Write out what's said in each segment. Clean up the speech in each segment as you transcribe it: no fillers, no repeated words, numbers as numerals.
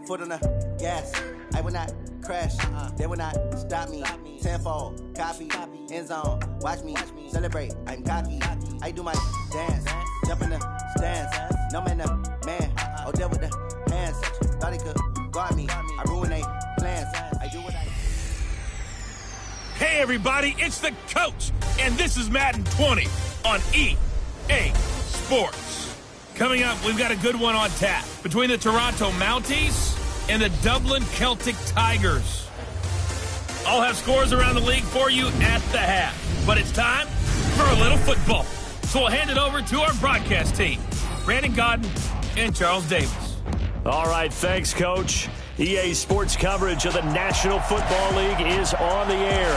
foot on the gas. I will not crash. They will not stop me. Tenfold, copy, end zone. Watch me celebrate. I'm cocky. I do my dance. Jump in the stands. No man, the man. Oh, there with the hands. Thought he could guard me. I ruin they plans. I do what I. Hey, everybody, it's the coach, and this is Madden 20 on EA Sports. Coming up, we've got a good one on tap between the Toronto Mounties and the Dublin Celtic Tigers. I'll have scores around the league for you at the half, but it's time for a little football. So we'll hand it over to our broadcast team, Brandon Godden and Charles Davis. All right, thanks, Coach. EA Sports coverage of the National Football League is on the air.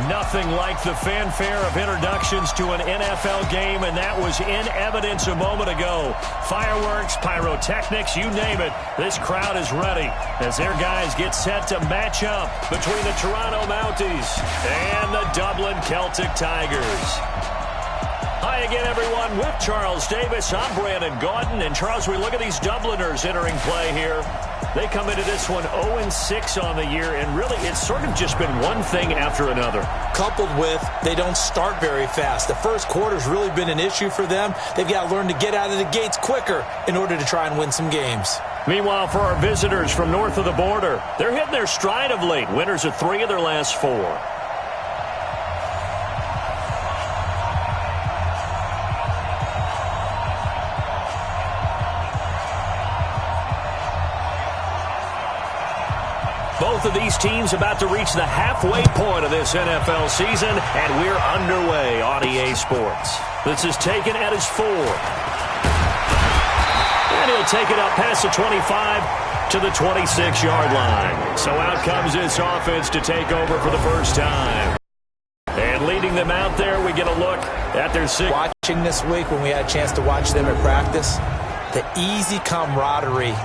Nothing like the fanfare of introductions to an NFL game, and that was in evidence a moment ago. Fireworks, pyrotechnics, you name it. This crowd is ready as their guys get set to match up between the Toronto Mounties and the Dublin Celtic Tigers. Hi again, everyone. With Charles Davis, I'm Brandon Gaudin. And Charles, we look at these Dubliners entering play here. They come into this one 0-6 on the year, and really it's sort of just been one thing after another. Coupled with they don't start very fast. The first quarter's really been an issue for them. They've got to learn to get out of the gates quicker in order to try and win some games. Meanwhile, for our visitors from north of the border, they're hitting their stride of late. Winners of 3 of their last 4. Both of these teams about to reach the halfway point of this NFL season, and we're underway on EA Sports. This is taken at his 4. And he'll take it up past the 25 to the 26-yard line. So out comes this offense to take over for the first time. And leading them out there, we get a look at their 6. Watching this week when we had a chance to watch them at practice, the easy camaraderie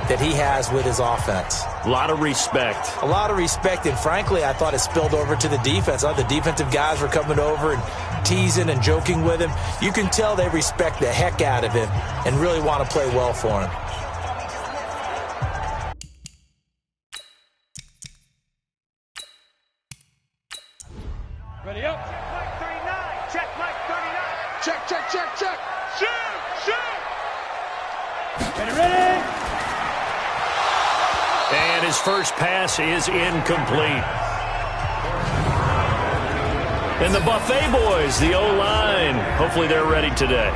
that he has with his offense. A lot of respect. A lot of respect, and frankly, I thought it spilled over to the defense. The defensive guys were coming over and teasing and joking with him. You can tell they respect the heck out of him and really want to play well for him. Ready up. Check Mike 39. Check Mike 39. Check, check, check, check. Shoot, shoot. Ready. And his first pass is incomplete. And the Buffet boys, the O-line, hopefully they're ready today.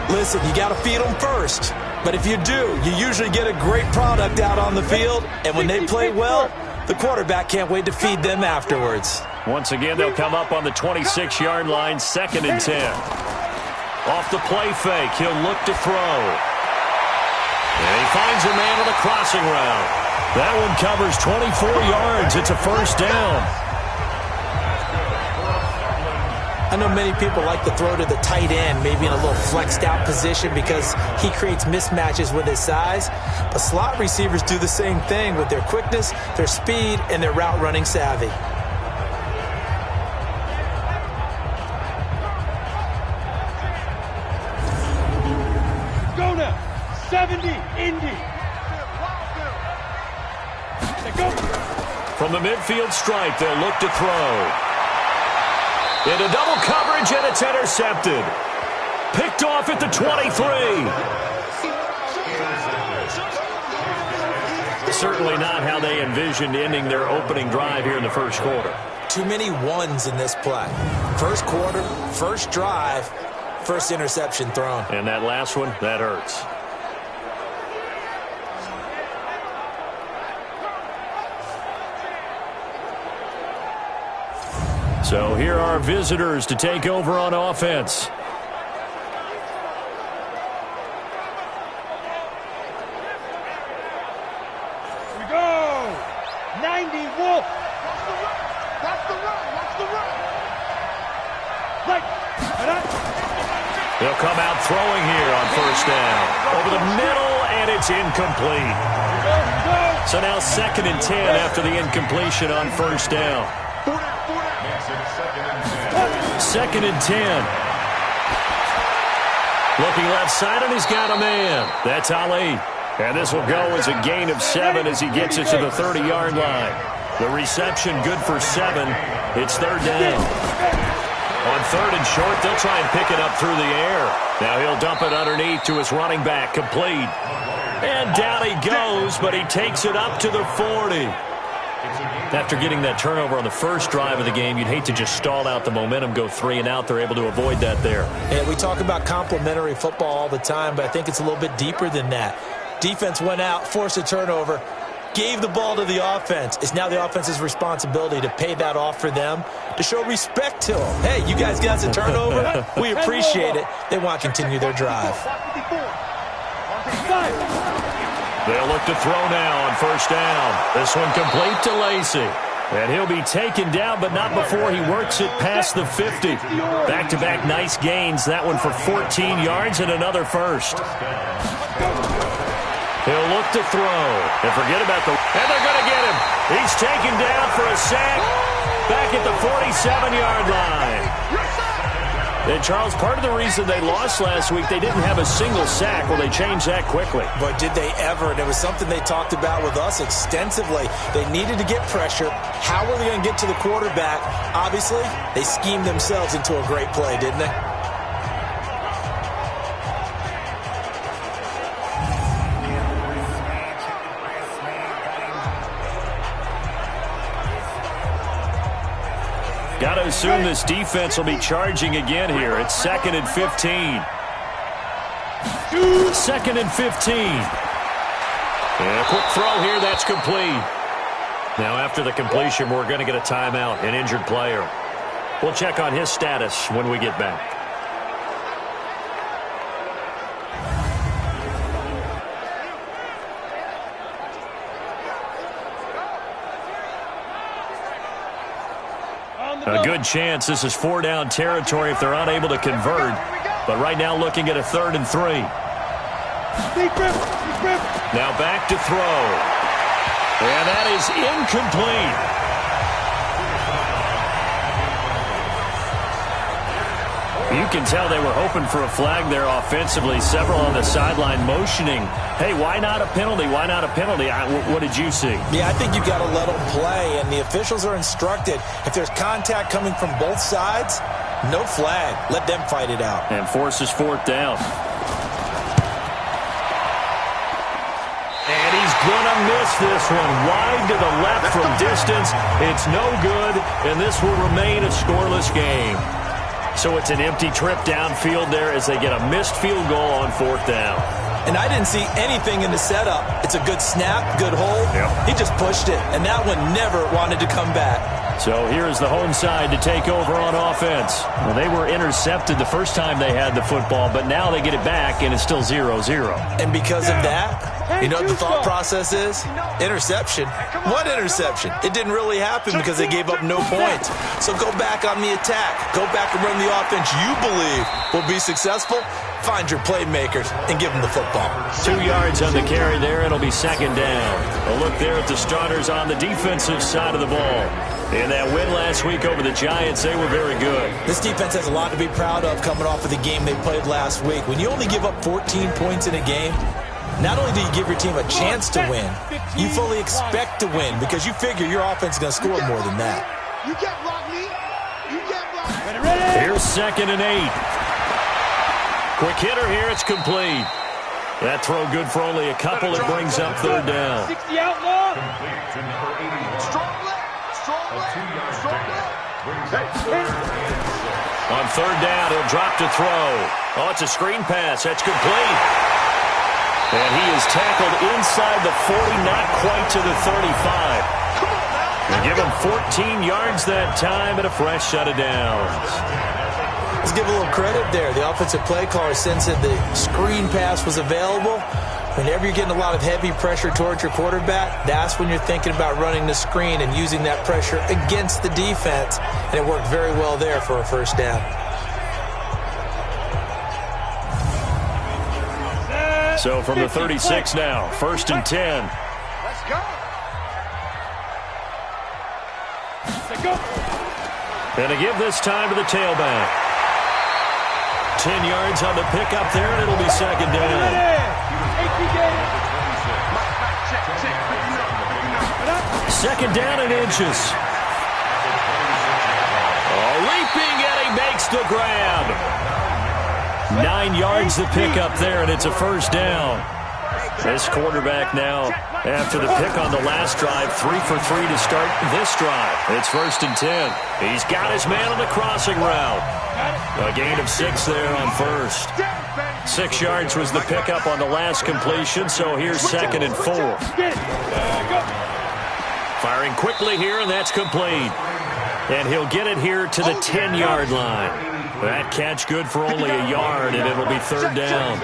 Listen, you got to feed them first. But if you do, you usually get a great product out on the field. And when they play well, the quarterback can't wait to feed them afterwards. Once again, they'll come up on the 26-yard line, 2nd and 10. Off the play fake, he'll look to throw. And he finds a man on the crossing route. That one covers 24 yards. It's a first down. I know many people like to throw to the tight end, maybe in a little flexed out position because he creates mismatches with his size. But slot receivers do the same thing with their quickness, their speed, and their route running savvy. Go now. 70, Indy. From the midfield stripe, they'll look to throw. Into double coverage, and it's intercepted. Picked off at the 23. Certainly not how they envisioned ending their opening drive here in the first quarter. Too many ones in this play. First quarter, first drive, first interception thrown. And that last one, that hurts. So here are visitors to take over on offense. Here we go. 90 Wolf. Watch the run. Watch the run. Right. They'll come out throwing here on first down. Over the middle, and it's incomplete. So now 2nd and 10 after the incompletion on first down. 2nd and 10. Looking left side, and he's got a man. That's Ali. And this will go as a gain of 7 as he gets it to the 30-yard line. The reception good for 7. It's third down. On third and short, they'll try and pick it up through the air. Now he'll dump it underneath to his running back, complete. And down he goes, but he takes it up to the 40. After getting that turnover on the first drive of the game, you'd hate to just stall out the momentum, go 3 and out. They're able to avoid that there. And we talk about complementary football all the time, but I think it's a little bit deeper than that. Defense went out, forced a turnover, gave the ball to the offense. It's now the offense's responsibility to pay that off for them, to show respect to them. Hey, you guys got us a turnover? We appreciate it. They want to continue their drive. They'll look to throw now on first down. This one complete to Lacey. And he'll be taken down, but not before he works it past the 50. Back-to-back nice gains. That one for 14 yards and another first. He'll look to throw. And forget about the... And they're going to get him. He's taken down for a sack back at the 47-yard line. And, Charles, part of the reason they lost last week, they didn't have a single sack. Well, they changed that quickly. But did they ever? And it was something they talked about with us extensively. They needed to get pressure. How were they going to get to the quarterback? Obviously, they schemed themselves into a great play, didn't they? Got to assume this defense will be charging again here. It's 2nd and 15. 2nd and 15. And a quick throw here. That's complete. Now, after the completion, we're going to get a timeout, an injured player. We'll check on his status when we get back. A good chance this is 4-down territory if they're unable to convert. But right now looking at a 3rd and 3. Now back to throw. And that is incomplete. You can tell they were hoping for a flag there offensively. Several on the sideline motioning, hey, why not a penalty? Why not a penalty? What did you see? Yeah, I think you've got to let them play, and the officials are instructed. If there's contact coming from both sides, no flag. Let them fight it out. And forces 4th down. And he's going to miss this one. Wide to the left from distance. It's no good, and this will remain a scoreless game. So it's an empty trip downfield there as they get a missed field goal on 4th down. And I didn't see anything in the setup. It's a good snap, good hold. Yep. He just pushed it, and that one never wanted to come back. So here's the home side to take over on offense. Well, they were intercepted the first time they had the football, but now they get it back, and it's still 0-0. And because of that, you know what the thought process is? Interception. What interception? It didn't really happen because they gave up no points. So go back on the attack. Go back and run the offense you believe will be successful. Find your playmakers and give them the football. 2 yards on the carry there. It'll be 2nd down. A look there at the starters on the defensive side of the ball. In that win last week over the Giants, they were very good. This defense has a lot to be proud of coming off of the game they played last week. When you only give up 14 points in a game, not only do you give your team a chance to win, you fully expect to win because you figure your offense is going to score more than that. You get rock me. You get rock. Here's 2nd and 8. Quick hitter here. It's complete. That throw good for only a couple. It brings up 3rd down. 60 outlaw. On 3rd down, he'll drop to throw. Oh, it's a screen pass. That's complete. And he is tackled inside the 40, not quite to the 35. They give him 14 yards that time and a fresh set of downs. Let's give a little credit there. The offensive play caller sensed that the screen pass was available. Whenever you're getting a lot of heavy pressure towards your quarterback, that's when you're thinking about running the screen and using that pressure against the defense. And it worked very well there for a 1st down. So from the 36 now, 1st and 10. Let's go. And to give this time to the tailback. 10 yards on the pickup there, and it'll be 2nd down. Second down and inches. Leaping, and he makes the grab. 9 yards the pickup there, and it's a first down. This quarterback now, after the pick on the last drive, 3 for 3 to start this drive. It's 1st and 10. He's got his man on the crossing route. A gain of 6 there on first. 6 yards was the pickup on the last completion, so here's 2nd and 4. Firing quickly here, and that's complete. And he'll get it here to the 10-yard line. That catch good for only a yard, and it'll be 3rd down.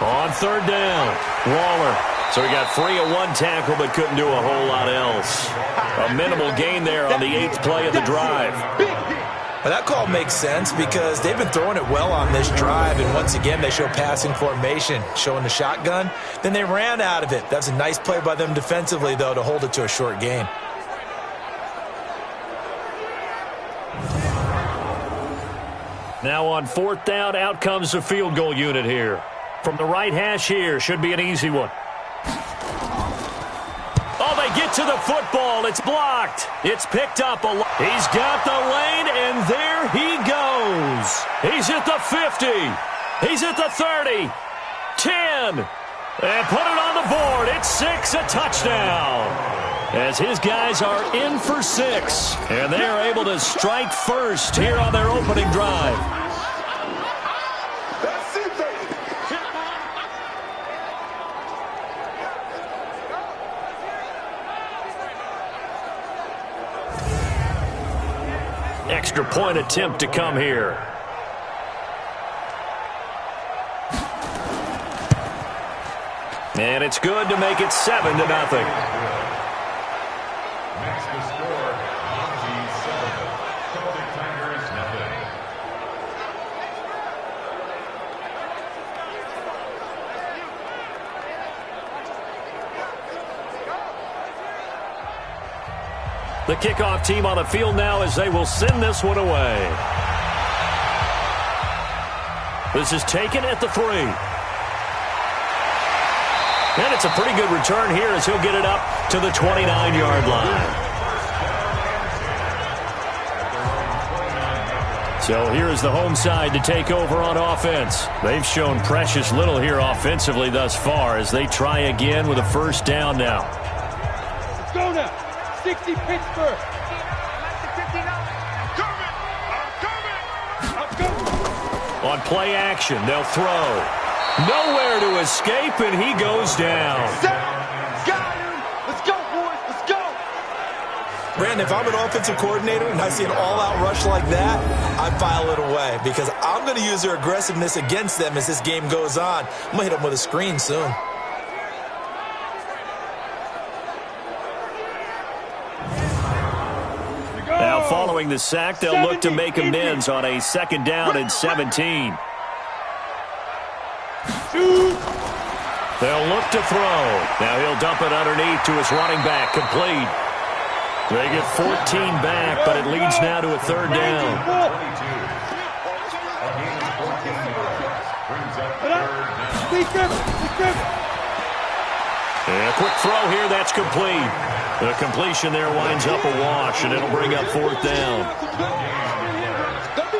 On 3rd down, Waller. So he got free of 1 tackle but couldn't do a whole lot else. A minimal gain there on the 8th play of the drive. Well, that call makes sense because they've been throwing it well on this drive, and once again they show passing formation, showing the shotgun. Then they ran out of it. That's a nice play by them defensively, though, to hold it to a short gain. Now on 4th down, out comes the field goal unit here. From the right hash here, should be an easy one. Oh, they get to the football. It's blocked. It's picked up. He's got the lane, and there he goes. He's at the 50. He's at the 30. 10. And put it on the board. It's 6, a touchdown. As his guys are in for 6. And they are able to strike first here on their opening drive. Extra point attempt to come here. And it's good to make it 7-0. Next to score, Mounties 7, Celtic Tigers 0. The kickoff team on the field now as they will send this one away. This is taken at the 3. And it's a pretty good return here as he'll get it up to the 29-yard line. So here is the home side to take over on offense. They've shown precious little here offensively thus far as they try again with a first down now. Let's go now. 60 Pittsburgh. On play action, they'll throw. Nowhere to escape, and he goes down. Got him. Let's go, boys. Let's go. Brandon, if I'm an offensive coordinator and I see an all-out rush like that, I file it away because I'm going to use their aggressiveness against them as this game goes on. I'm going to hit them with a screen soon. Now following the sack, they'll look to make amends on a 2nd down and 17. They'll look to throw. Now he'll dump it underneath to his running back, complete. They get 14 back, but it leads now to a 3rd down. And a quick throw here, that's complete. The completion there winds up a wash, and it'll bring up 4th down.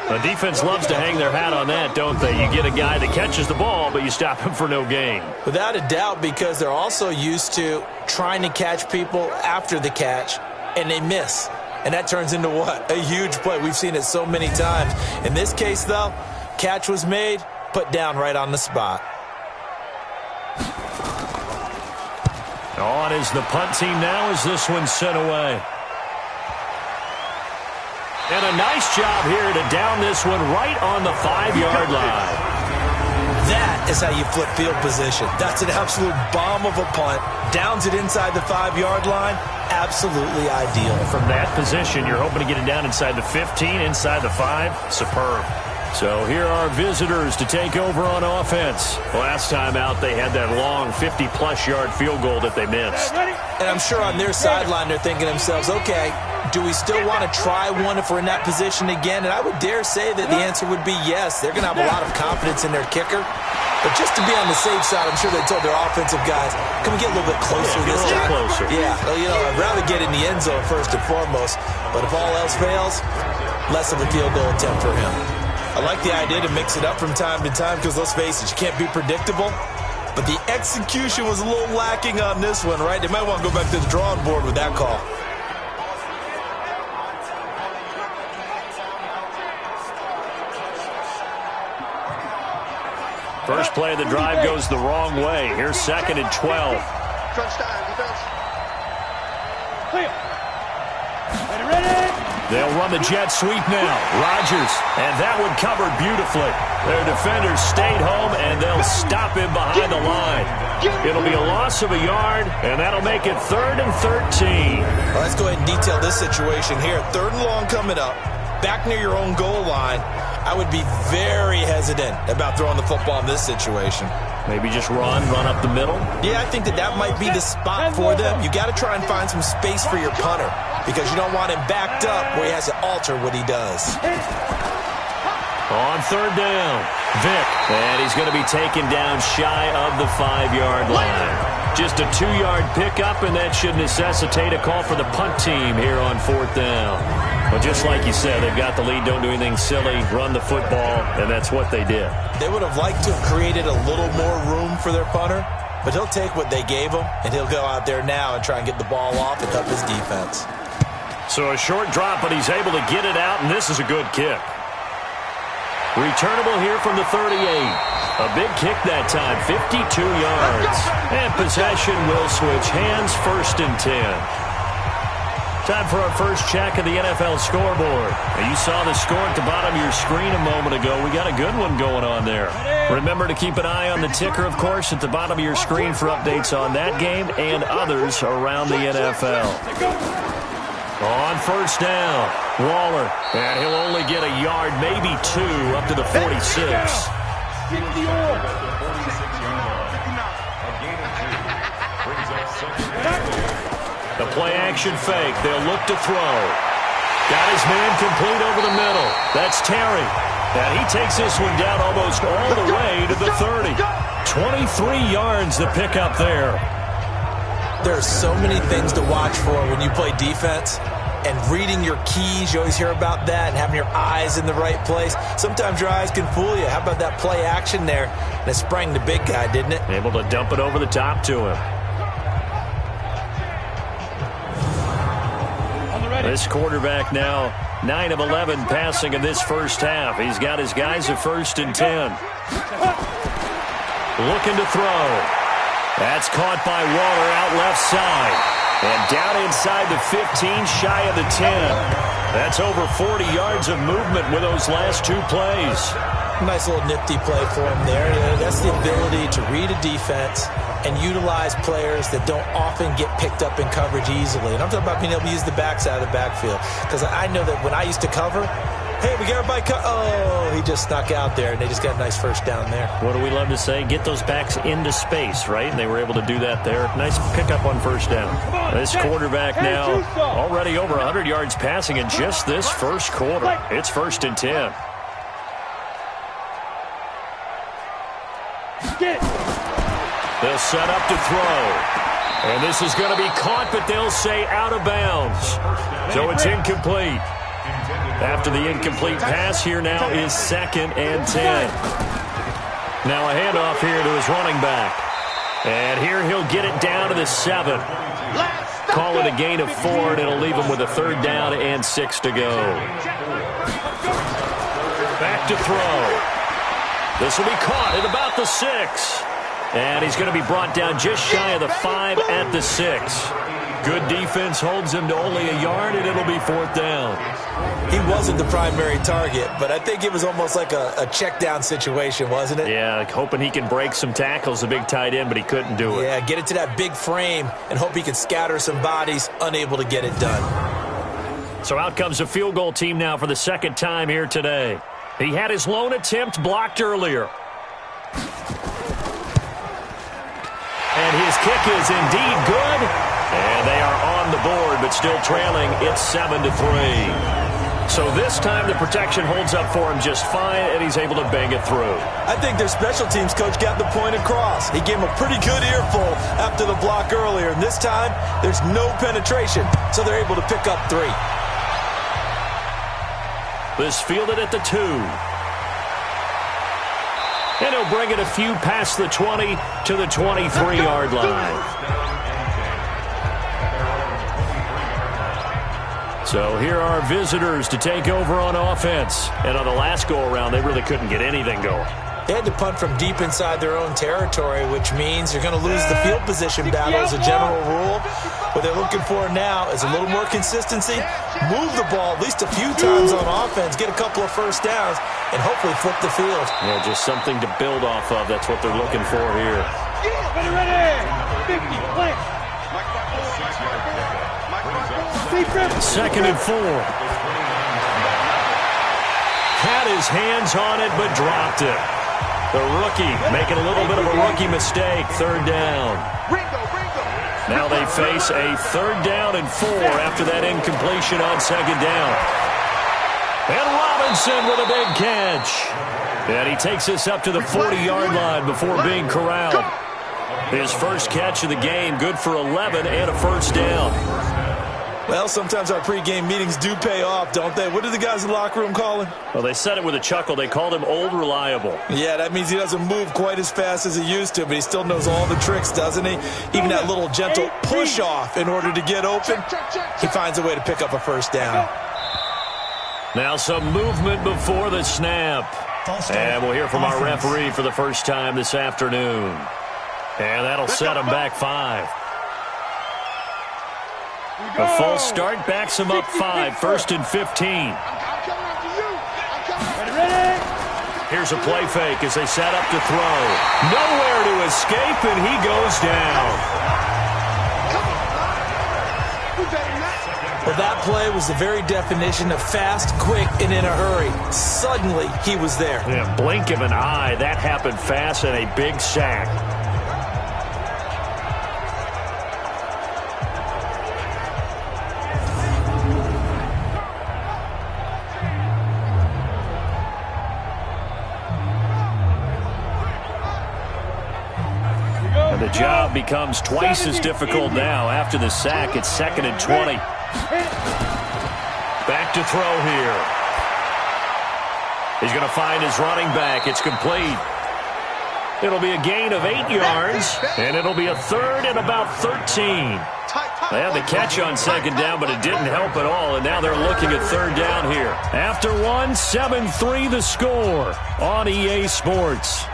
The defense loves to hang their hat on that, don't they? You get a guy that catches the ball, but you stop him for no gain. Without a doubt, because they're also used to trying to catch people after the catch, and they miss. And that turns into what? A huge play. We've seen it so many times. In this case, though, catch was made, put down right on the spot. On is the punt team now as this one's sent away. And a nice job here to down this one right on the 5-yard line. That is how you flip field position. That's an absolute bomb of a punt. Downs it inside the 5-yard line. Absolutely ideal. From that position, you're hoping to get it down inside the 15, inside the 5. Superb. So here are visitors to take over on offense. Last time out, they had that long 50-plus yard field goal that they missed. And I'm sure on their sideline they're thinking to themselves, okay, do we still want to try one if we're in that position again? And I would dare say that the answer would be yes. They're going to have a lot of confidence in their kicker. But just to be on the safe side, I'm sure they told their offensive guys, can we get a little bit closer this time? Closer. Yeah, well, I'd rather get in the end zone first and foremost. But if all else fails, less of a field goal attempt for him. I like the idea to mix it up from time to time because, let's face it, you can't be predictable. But the execution was a little lacking on this one, right? They might want to go back to the drawing board with that call. First play of the drive goes the wrong way. Here's 2nd and 12. Crunch time, defense. Clear. Ready. They'll run the jet sweep now. Rodgers, and that one covered beautifully. Their defenders stayed home, and they'll stop him behind the line. It'll be a loss of a yard, and that'll make it 3rd and 13. Well, let's go ahead and detail this situation here. 3rd and long coming up, back near your own goal line. I would be very hesitant about throwing the football in this situation. Maybe just run up the middle? Yeah, I think that might be the spot for them. You got to try and find some space for your punter because you don't want him backed up where he has to alter what he does. On 3rd down, Vick, and he's going to be taken down shy of the 5-yard line. Just a 2-yard pickup, and that should necessitate a call for the punt team here on 4th down. Well, just like you said, they've got the lead, don't do anything silly, run the football, and that's what they did. They would have liked to have created a little more room for their punter, but he'll take what they gave him, and he'll go out there now and try and get the ball off and help his defense. So a short drop, but he's able to get it out, and this is a good kick. Returnable here from the 38. A big kick that time, 52 yards. And possession will switch hands, 1st and 10. Time for our first check of the NFL scoreboard. Now, you saw the score at the bottom of your screen a moment ago. We got a good one going on there. Remember to keep an eye on the ticker, of course, at the bottom of your screen for updates on that game and others around the NFL. On 1st down, Waller, and he'll only get a yard, maybe 2, up to the 46. The play-action fake. They'll look to throw. Got his man complete over the middle. That's Terry. And he takes this one down almost all the way to the 30. 23 yards to pick up there. There are so many things to watch for when you play defense. And reading your keys, you always hear about that, and having your eyes in the right place. Sometimes your eyes can fool you. How about that play action there? And it sprang the big guy, didn't it? Able to dump it over the top to him. This quarterback now 9 of 11 passing in this first half. He's got his guys at 1st and 10. Looking to throw. That's caught by Waller out left side. And down inside the 15, shy of the 10. That's over 40 yards of movement with those last 2 plays. Nice little nifty play for him there. That's the ability to read a defense and utilize players that don't often get picked up in coverage easily. And I'm talking about being able to use the backside of the backfield. Because I know that when I used to cover, hey, we got everybody oh, he just snuck out there, and they just got a nice 1st down there. What do we love to say? Get those backs into space, right? And they were able to do that there. Nice pickup on 1st down. This quarterback now already over 100 yards passing in just this first quarter. It's 1st and 10. They'll set up to throw. And this is going to be caught, but they'll say out of bounds. So it's incomplete. After the incomplete pass, here now is 2nd and 10. Now a handoff here to his running back. And here he'll get it down to the 7. Call it a gain of 4, and it'll leave him with a 3rd down and 6 to go. Back to throw. This will be caught at about the 6. And he's going to be brought down just shy of the 5 at the 6. Good defense holds him to only a yard, and it'll be 4th down. He wasn't the primary target, but I think it was almost like a check down situation, wasn't it? Yeah, like hoping he can break some tackles, a big tight end, but he couldn't do it. Yeah, get it to that big frame and hope he can scatter some bodies, unable to get it done. So out comes a field goal team now for the 2nd time here today. He had his lone attempt blocked earlier. And his kick is indeed good. And they are on the board, but still trailing. It's 7-3. So this time the protection holds up for him just fine, and he's able to bang it through. I think their special teams coach got the point across. He gave him a pretty good earful after the block earlier. And this time, there's no penetration, so they're able to pick up 3. This fielded at the 2. And he'll bring it a few past the 20 to the 23-yard line. So here are visitors to take over on offense. And on the last go-around, they really couldn't get anything going. They had to punt from deep inside their own territory, which means you're going to lose the field position battle as a general rule. What they're looking for now is a little more consistency, move the ball at least a few times on offense, get a couple of first downs, and hopefully flip the field. Yeah, just something to build off of. That's what they're looking for here. Ready. 50, play. 2nd and 4. Had his hands on it, but dropped it. The rookie making a little bit of a rookie mistake. 3rd down. Now they face a 3rd down and 4 after that incompletion on 2nd down. And Robinson with a big catch. And he takes us up to the 40-yard line before being corralled. His first catch of the game, good for 11 and a first down. Well, sometimes our pregame meetings do pay off, don't they? What do the guys in the locker room call him? Well, they said it with a chuckle. They called him Old Reliable. Yeah, that means he doesn't move quite as fast as he used to, but he still knows all the tricks, doesn't he? Even that little gentle push-off in order to get open, he finds a way to pick up a first down. Now some movement before the snap. And we'll hear from our referee for the first time this afternoon. And that'll set him back 5. A false start backs him up 5, 1st and 15. Here's a play fake as they set up to throw. Nowhere to escape, and he goes down. Well, that play was the very definition of fast, quick, and in a hurry. Suddenly, he was there. Yeah, blink of an eye. That happened fast and a big sack. The job becomes twice as difficult now. After the sack, it's 2nd and 20. Back to throw here. He's going to find his running back. It's complete. It'll be a gain of 8 yards, and it'll be a 3rd and about 13. They had the catch on 2nd down, but it didn't help at all, and now they're looking at 3rd down here. After one, 7-3 the score on EA Sports.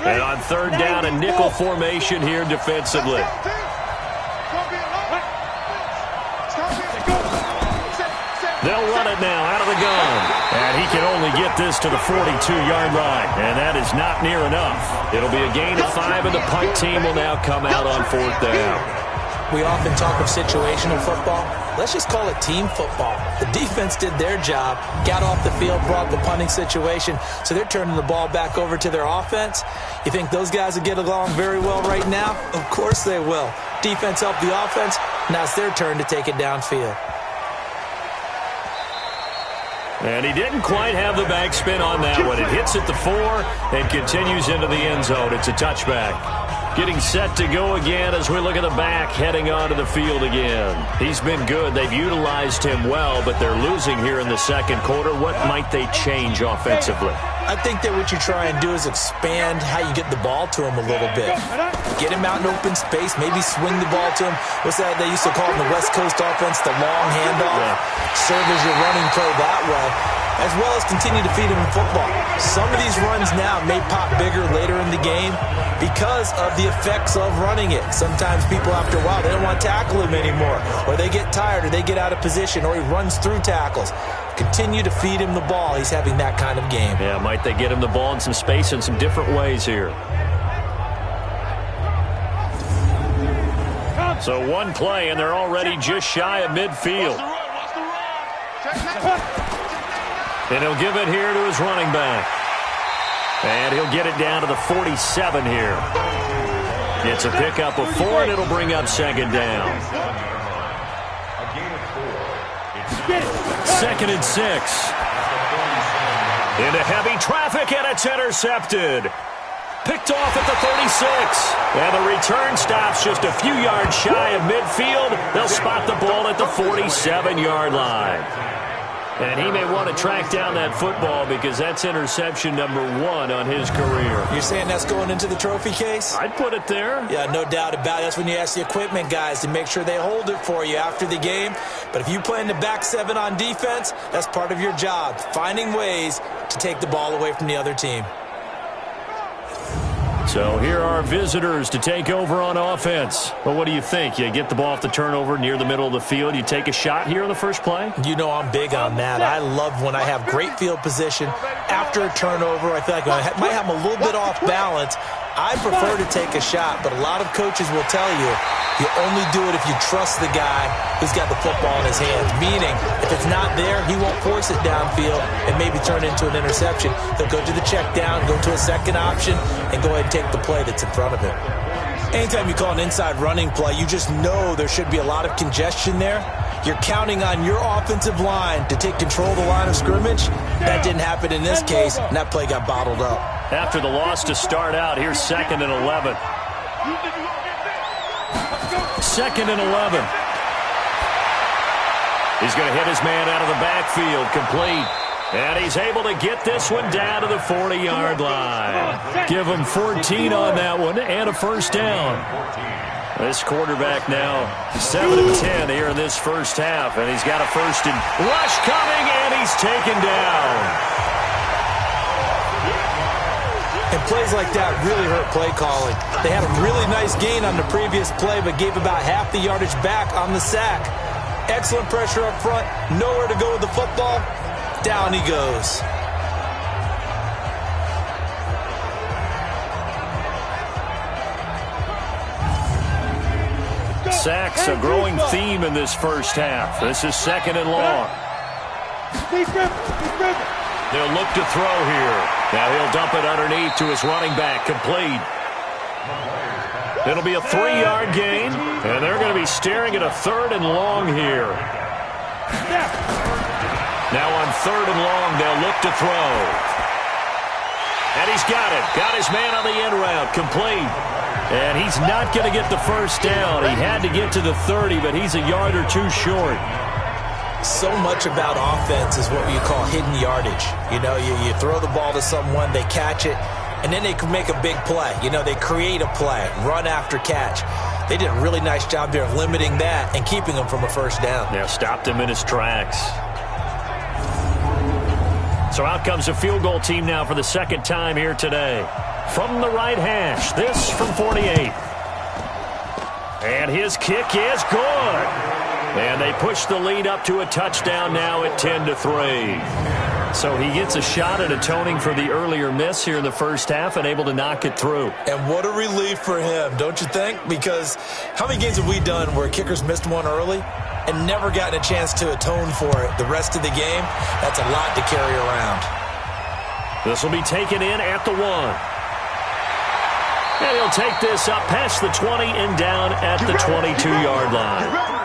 And on 3rd down, a nickel formation here defensively. They'll run it now out of the gun. And he can only get this to the 42-yard line. And that is not near enough. It'll be a gain of 5, and the punt team will now come out on 4th down. We often talk of situational football. Let's just call it team football. The defense did their job, got off the field, brought the punting situation, so they're turning the ball back over to their offense. You think those guys will get along very well right now? Of course they will. Defense helped the offense. Now it's their turn to take it downfield. And he didn't quite have the backspin on that one. It hits at the 4 and continues into the end zone. It's a touchback. Getting set to go again as we look at the back heading onto the field again. He's been good. They've utilized him well, but they're losing here in the 2nd quarter. What might they change offensively? I think that what you try and do is expand how you get the ball to him a little bit. Get him out in open space, maybe swing the ball to him. What's that they used to call in the West Coast offense, the long handoff? Yeah. Serve as your running play that way, as well as continue to feed him in football. Some of these runs now may pop bigger later in the game because of the effects of running it. Sometimes people, after a while, they don't want to tackle him anymore, or they get tired, or they get out of position, or he runs through tackles. Continue to feed him the ball. He's having that kind of game. Yeah, might they get him the ball in some space in some different ways here. So one play, and they're already just shy of midfield. And he'll give it here to his running back. And he'll get it down to the 47 here. It's a pickup of 4, and it'll bring up second down. Second and 6. Into heavy traffic, and it's intercepted. Picked off at the 36. And the return stops just a few yards shy of midfield. They'll spot the ball at the 47-yard line. And he may want to track down that football because that's interception number 1 on his career. You're saying that's going into the trophy case? I'd put it there. Yeah, no doubt about it. That's when you ask the equipment guys to make sure they hold it for you after the game. But if you play in the back 7 on defense, that's part of your job, finding ways to take the ball away from the other team. So here are visitors to take over on offense. Well, what do you think? You get the ball off the turnover near the middle of the field. You take a shot here on the first play? You know I'm big on that. I love when I have great field position after a turnover. I feel like I might have them a little bit off balance. I prefer to take a shot, but a lot of coaches will tell you you only do it if you trust the guy who's got the football in his hands. Meaning, if it's not there, he won't force it downfield and maybe turn it into an interception. He'll go to the check down, go to a second option, and go ahead and take the play that's in front of him. Anytime you call an inside running play, you just know there should be a lot of congestion there. You're counting on your offensive line to take control of the line of scrimmage. That didn't happen in this case, and that play got bottled up. After the loss to start out, here's 2nd and 11. 2nd and 11. He's going to hit his man out of the backfield, complete. And he's able to get this one down to the 40-yard line. Give him 14 on that one and a first down. This quarterback now 7-10 here in this first half. And he's got a first and rush coming, and he's taken down. And plays like that really hurt play calling. They had a really nice gain on the previous play, but gave about half the yardage back on the sack. Excellent pressure up front. Nowhere to go with the football. Down he goes. Sacks, a growing theme in this first half. This is 2nd and long. They'll look to throw here. Now he'll dump it underneath to his running back, complete. It'll be a 3-yard gain, and they're going to be staring at a 3rd and long here. Now on 3rd and long, they'll look to throw. And he's got it. Got his man on the end route, complete. And he's not going to get the first down. He had to get to the 30, but he's a yard or 2 short. So much about offense is what you call hidden yardage. You know, you throw the ball to someone, they catch it, and then they can make a big play. You know, they create a play, run after catch. They did a really nice job there of limiting that and keeping him from a first down. Yeah, stopped him in his tracks. So out comes a field goal team now for the 2nd time here today. From the right hash, this from 48. And his kick is good. And they push the lead up to a touchdown now at 10-3. So he gets a shot at atoning for the earlier miss here in the first half and able to knock it through. And what a relief for him, don't you think? Because how many games have we done where kickers missed one early and never gotten a chance to atone for it the rest of the game? That's a lot to carry around. This will be taken in at the 1. And he'll take this up past the 20 and down at the 22-yard line.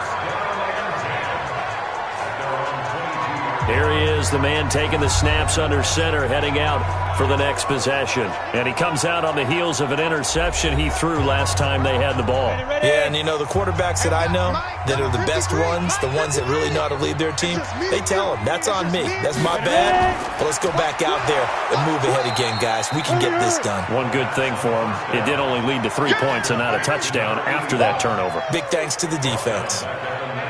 Here he is, the man taking the snaps under center, heading out for the next possession. And he comes out on the heels of an interception he threw last time they had the ball. Yeah, and you know, the quarterbacks that I know that are the best ones, the ones that really know how to lead their team, they tell them, that's on me. That's my bad. But let's go back out there and move ahead again, guys. We can get this done. One good thing for him, it did only lead to 3 points and not a touchdown after that turnover. Big thanks to the defense.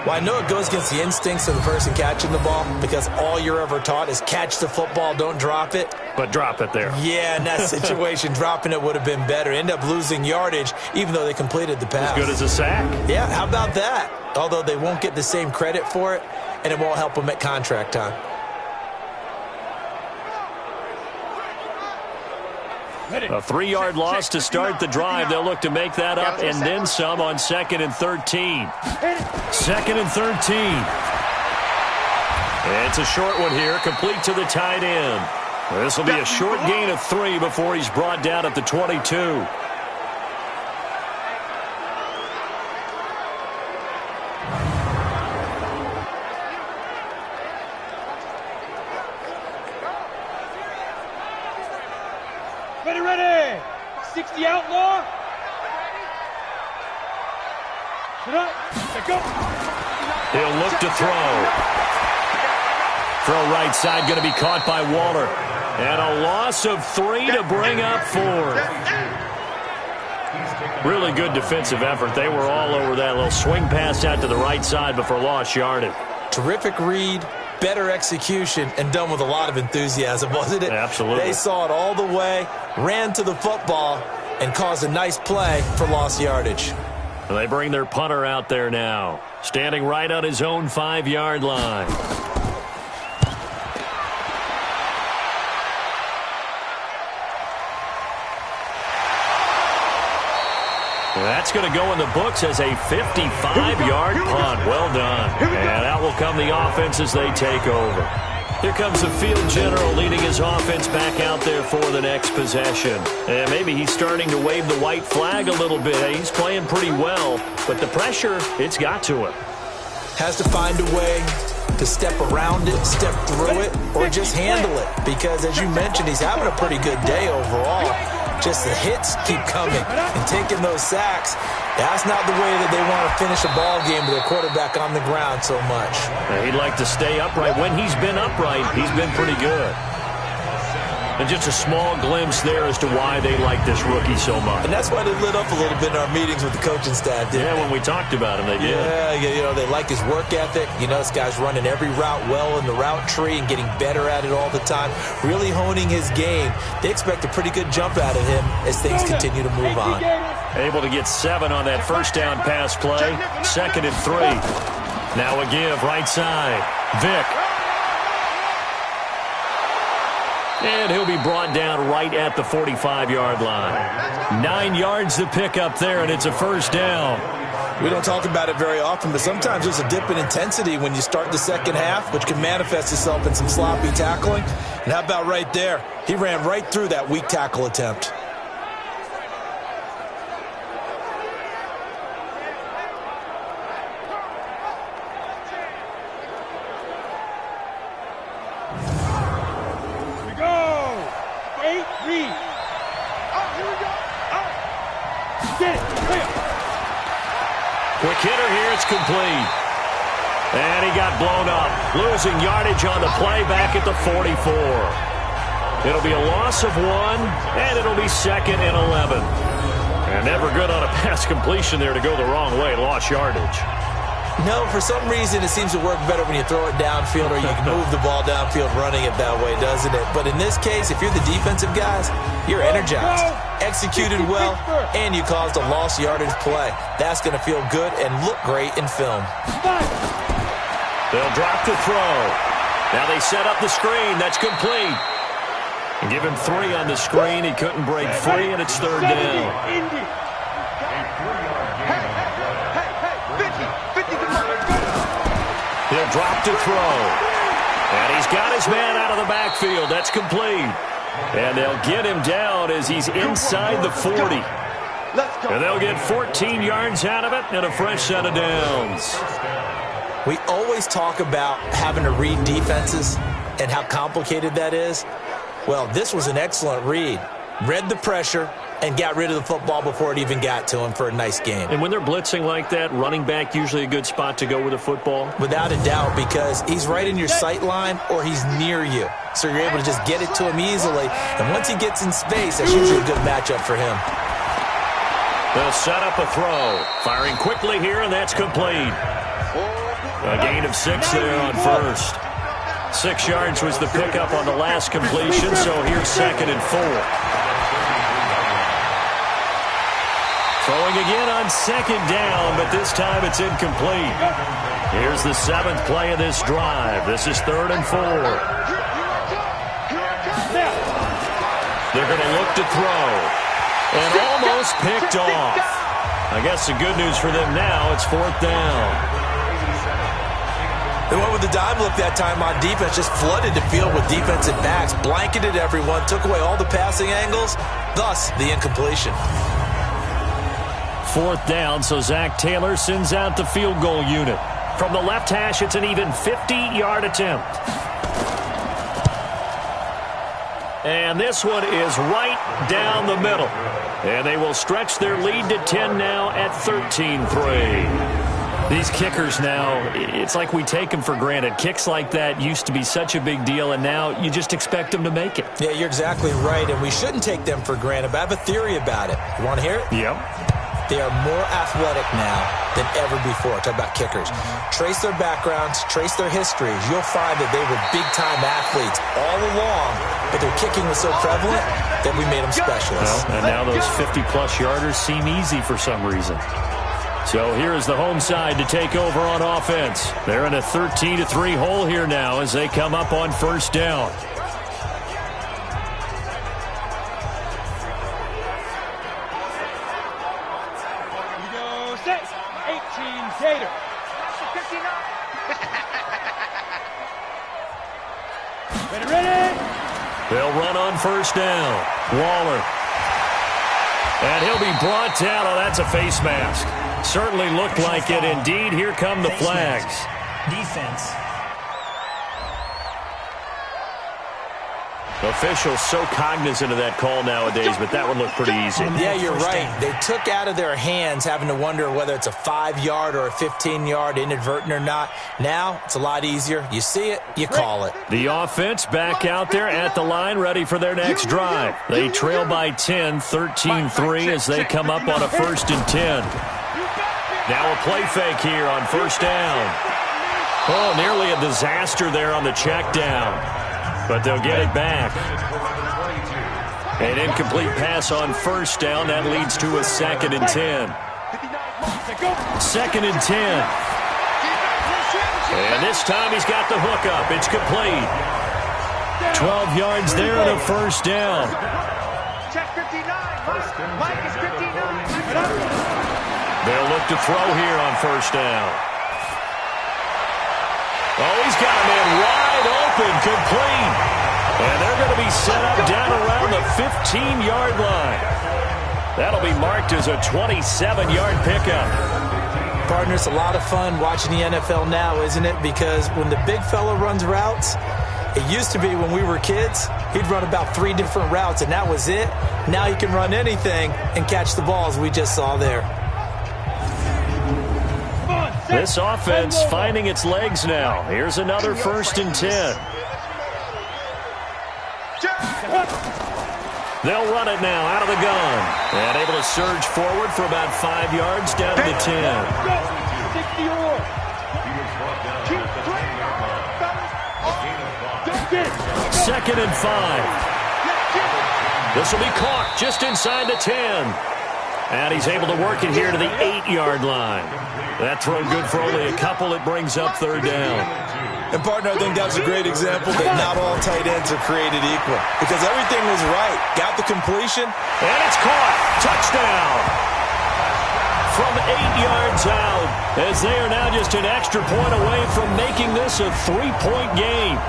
Well, I know it goes against the instincts of the person catching the ball because all you're ever taught is catch the football, don't drop it. But drop it there. Yeah, in that situation, dropping it would have been better. End up losing yardage, even though they completed the pass. As good as a sack. Yeah, how about that? Although they won't get the same credit for it, and it won't help them at contract time. A 3-yard loss to start the drive. They'll look to make that up and then some on 2nd and 13. 2nd and 13. It's a short one here, complete to the tight end. This will be a short gain of 3 before he's brought down at the 22. Ready. 60 outlaw. Go. He'll look to throw. Throw right side, going to be caught by Waller. And a loss of 3 to bring up 4. Really good defensive effort. They were all over that little swing pass out to the right side before lost yardage. Terrific read, better execution, and done with a lot of enthusiasm, wasn't it? Absolutely. They saw it all the way, ran to the football, and caused a nice play for lost yardage. And they bring their punter out there now, standing right on his own 5-yard line. That's going to go in the books as a 55-yard punt. Well done. And out will come the offense as they take over. Here comes the field general leading his offense back out there for the next possession. And maybe he's starting to wave the white flag a little bit. He's playing pretty well, but the pressure, it's got to him. Has to find a way to step around it, step through it, or just handle it. Because, as you mentioned, he's having a pretty good day overall. Just the hits keep coming and taking those sacks. That's not the way that they want to finish a ball game with their quarterback on the ground so much. He'd like to stay upright. When he's been upright, he's been pretty good. And just a small glimpse there as to why they like this rookie so much. And that's why they lit up a little bit in our meetings with the coaching staff, didn't they? When we talked about him, they did. Yeah, they like his work ethic. This guy's running every route well in the route tree and getting better at it all the time, really honing his game. They expect a pretty good jump out of him as things continue to move on. Able to get 7 on that first down pass play. 2nd and 3. Now a give right side. Vick. And he'll be brought down right at the 45-yard line. 9 yards to pick up there, and it's a first down. We don't talk about it very often, but sometimes there's a dip in intensity when you start the second half, which can manifest itself in some sloppy tackling. And how about right there? He ran right through that weak tackle attempt. Quick hitter here, it's complete. And he got blown up. Losing yardage on the play back at the 44. It'll be a loss of 1, and it'll be 2nd and 11. And never good on a pass completion there to go the wrong way. Lost yardage. No, for some reason it seems to work better when you throw it downfield or you can move the ball downfield running it that way, doesn't it? But in this case, if you're the defensive guys, you're energized, executed well, and you caused a lost yardage play. That's going to feel good and look great in film. They'll drop the throw. Now they set up the screen. That's complete. And give him 3 on the screen. He couldn't break free, and it's 3rd down. He'll drop to throw. And he's got his man out of the backfield. That's complete. And they'll get him down as he's inside the 40. And they'll get 14 yards out of it and a fresh set of downs. We always talk about having to read defenses and how complicated that is. Well, this was an excellent read. Read the pressure and got rid of the football before it even got to him for a nice game. And when they're blitzing like that, running back usually a good spot to go with a football? Without a doubt, because he's right in your sight line or he's near you. So you're able to just get it to him easily. And once he gets in space, that's usually a good matchup for him. They'll set up a throw. Firing quickly here, and that's complete. A gain of 6 there on first. 6 yards was the pickup on the last completion, so here's 2nd and 4. Throwing again on 2nd down, but this time it's incomplete. Here's the 7th play of this drive. This is 3rd and 4. They're going to look to throw. And almost picked off. I guess the good news for them now, it's 4th down. They went with the dime look that time on defense, just flooded the field with defensive backs, blanketed everyone, took away all the passing angles, thus the incompletion. 4th down, so Zach Taylor sends out the field goal unit. From the left hash, it's an even 50-yard attempt. And this one is right down the middle. And they will stretch their lead to 10 now at 13-3. These kickers now, it's like we take them for granted. Kicks like that used to be such a big deal, and now you just expect them to make it. Yeah, you're exactly right, and we shouldn't take them for granted, but I have a theory about it. You want to hear it? Yep. They are more athletic now than ever before. Talk about kickers. Trace their backgrounds, trace their histories. You'll find that they were big-time athletes all along, but their kicking was so prevalent that we made them specialists. Well, and now those 50-plus yarders seem easy for some reason. So here is the home side to take over on offense. They're in a 13-3 hole here now as they come up on 1st down. They'll run on 1st down. Waller. And he'll be brought down. Oh, that's a face mask. Certainly looked like it. Indeed, here come the flags. Defense. Officials so cognizant of that call nowadays, but that one looked pretty easy. Yeah, you're right. They took out of their hands having to wonder whether it's a 5-yard or a 15-yard, inadvertent or not. Now, it's a lot easier. You see it, you call it. The offense back out there at the line, ready for their next drive. They trail by 10, 13-3 as they come up on a 1st and 10. Now a play fake here on 1st down. Oh, nearly a disaster there on the check down. But they'll get it back. An incomplete pass on 1st down. That leads to a 2nd and 10. 2nd and 10. And this time he's got the hook up. It's complete. 12 yards there and a 1st down. Check 59. Mike is 59. They'll look to throw here on 1st down. Oh, he's got a man wide open, complete. And they're going to be set up down around the 15-yard line. That'll be marked as a 27-yard pickup. Partner, it's a lot of fun watching the NFL now, isn't it? Because when the big fella runs routes, it used to be when we were kids, he'd run about 3 different routes, and that was it. Now he can run anything and catch the balls we just saw there. This offense finding its legs now. Here's another 1st and 10. They'll run it now out of the gun. And able to surge forward for about 5 yards down to the 10. 2nd and 5. This will be caught just inside the 10. And he's able to work it here to the 8-yard line. That throw good for only a couple. It brings up 3rd down. And, partner, I think that's a great example that not all tight ends are created equal. Because everything was right. Got the completion. And it's caught. Touchdown. From 8 yards out. As they are now just an extra point away from making this a 3-point game.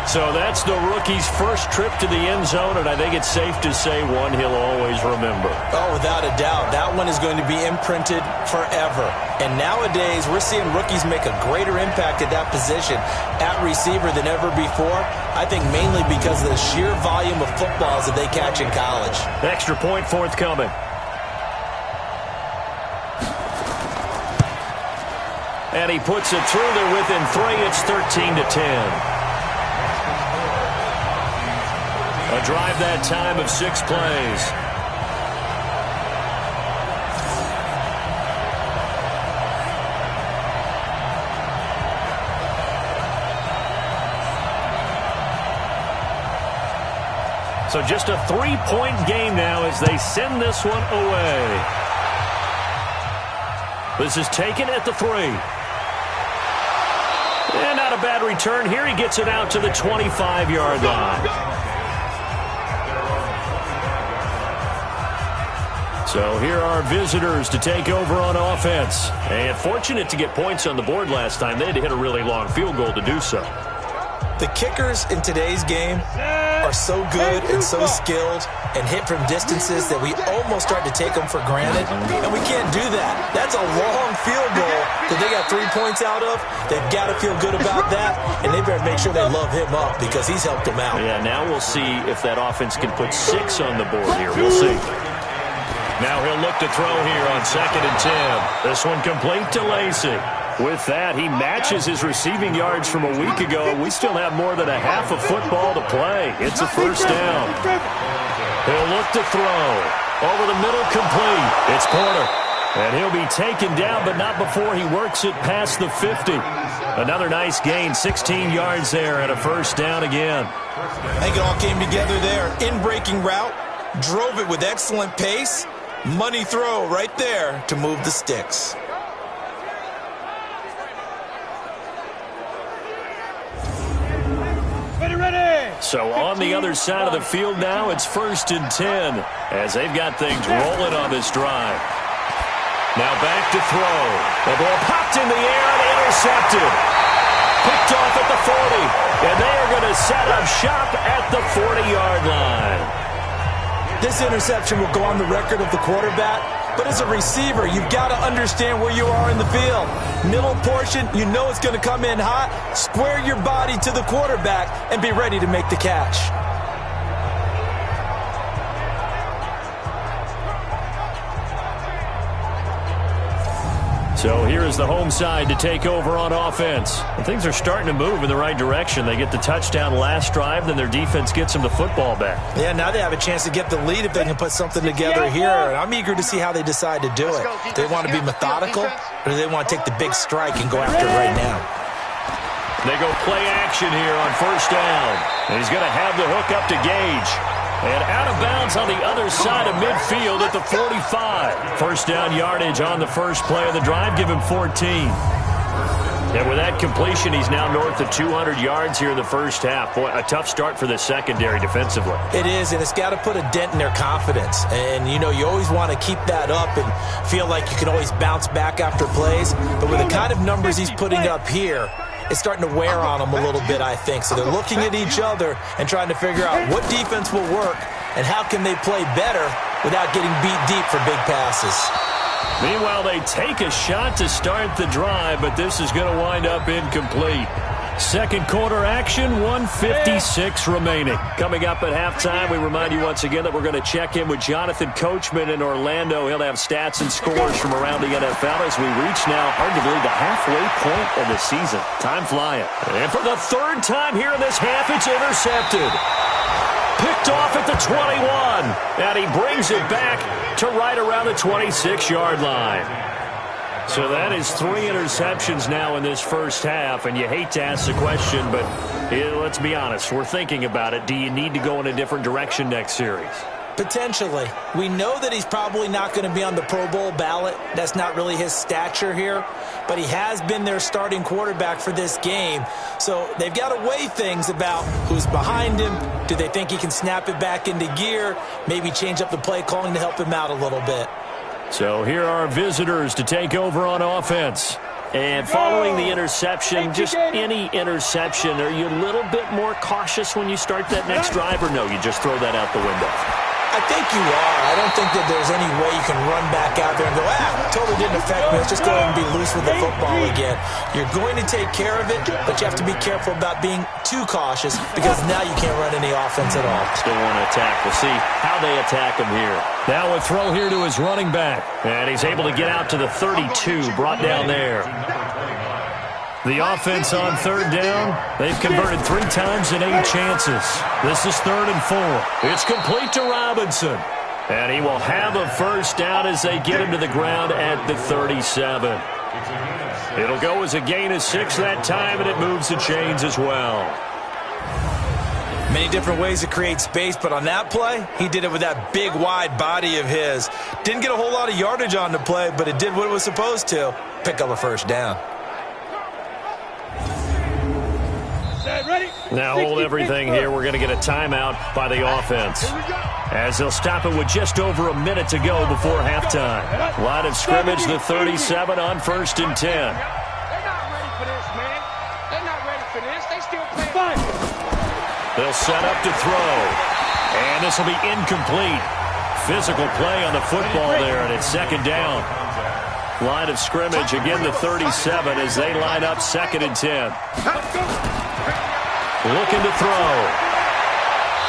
So that's the rookie's first trip to the end zone, and I think it's safe to say one he'll always remember. Oh, without a doubt. That one is going to be imprinted forever. And nowadays, we're seeing rookies make a greater impact at that position at receiver than ever before. I think mainly because of the sheer volume of footballs that they catch in college. Extra point forthcoming. And he puts it through there within 3. It's 13-10. A drive that time of 6 plays. So just a 3-point game now as they send this one away. This is taken at the 3. And not a bad return here. He gets it out to the 25-yard line. So here are visitors to take over on offense. And fortunate to get points on the board last time. They had to hit a really long field goal to do so. The kickers in today's game are so good and so skilled and hit from distances that we almost start to take them for granted. And we can't do that. That's a long field goal that they got 3 points out of. They've got to feel good about that, and they better make sure they love him up because he's helped them out. Yeah, now we'll see if that offense can put 6 on the board here. We'll see. Now he'll look to throw here on 2nd and 10. This one complete to Lacey. With that, he matches his receiving yards from a week ago. We still have more than a half of football to play. It's a first down. He'll look to throw. Over the middle, complete. It's Porter. And he'll be taken down, but not before he works it past the 50. Another nice gain, 16 yards there, and a first down again. I think it all came together there. In-breaking route, drove it with excellent pace. Money throw right there to move the sticks. So on the other side of the field now, it's 1st and 10 as they've got things rolling on this drive. Now back to throw. The ball popped in the air and intercepted. Picked off at the 40. And they are going to set up shop at the 40-yard line. This interception will go on the record of the quarterback, but as a receiver, you've got to understand where you are in the field. Middle portion, you know it's going to come in hot. Square your body to the quarterback and be ready to make the catch. So here is the home side to take over on offense. And things are starting to move in the right direction. They get the touchdown last drive, then their defense gets them the football back. Yeah, now they have a chance to get the lead if they can put something together here. And I'm eager to see how they decide to do it. Do they want to be methodical, or do they want to take the big strike and go after it right now? They go play action here on first down. And he's going to have the hook up to Gage. And out of bounds on the other side of midfield at the 45. First down yardage on the first play of the drive. Give him 14. And with that completion, he's now north of 200 yards here in the first half. Boy, a tough start for the secondary defensively. It is, and it's got to put a dent in their confidence. And, you know, you always want to keep that up and feel like you can always bounce back after plays. But with the kind of numbers he's putting up here, it's starting to wear on them a little bit, I think. So they're looking at each other and trying to figure out what defense will work and how can they play better without getting beat deep for big passes. Meanwhile, they take a shot to start the drive, but this is going to wind up incomplete. Second quarter action, 1:56 remaining. Coming up at halftime, we remind you once again that we're going to check in with Jonathan Coachman in Orlando. He'll have stats and scores from around the NFL as we reach now, hard to believe, the halfway point of the season. Time flying. And for the third time here in this half, it's intercepted. Picked off at the 21. And he brings it back to right around the 26-yard line. So that is 3 interceptions now in this first half, and you hate to ask the question, but let's be honest, we're thinking about it. Do you need to go in a different direction next series? Potentially. We know that he's probably not going to be on the Pro Bowl ballot. That's not really his stature here, but he has been their starting quarterback for this game. So they've got to weigh things about who's behind him. Do they think he can snap it back into gear? Maybe change up the play calling to help him out a little bit. So here are visitors to take over on offense. And following the interception, just any interception, are you a little bit more cautious when you start that next drive, or no, you just throw that out the window? I think you are. I don't think that there's any way you can run back out there and go, totally didn't affect me. Let's just go ahead and be loose with the football again. You're going to take care of it, but you have to be careful about being too cautious because now you can't run any offense at all. Still want to attack. We'll see how they attack him here. Now a throw here to his running back. And he's able to get out to the 32, brought down there. The offense on third down, they've converted 3 times in 8 chances. This is 3rd and 4. It's complete to Robinson. And he will have a first down as they get him to the ground at the 37. It'll go as a gain of 6 that time, and it moves the chains as well. Many different ways to create space, but on that play, he did it with that big, wide body of his. Didn't get a whole lot of yardage on the play, but it did what it was supposed to, pick up a first down. Now hold everything here. We're going to get a timeout by the offense, as they'll stop it with just over a minute to go before halftime. Line of scrimmage, the 37 on 1st and 10. They're not ready for this, man. They're not ready for this. They still playing. They'll set up to throw, and this will be incomplete. Physical play on the football there, and it's 2nd down. Line of scrimmage, again the 37 as they line up 2nd and 10. Looking to throw.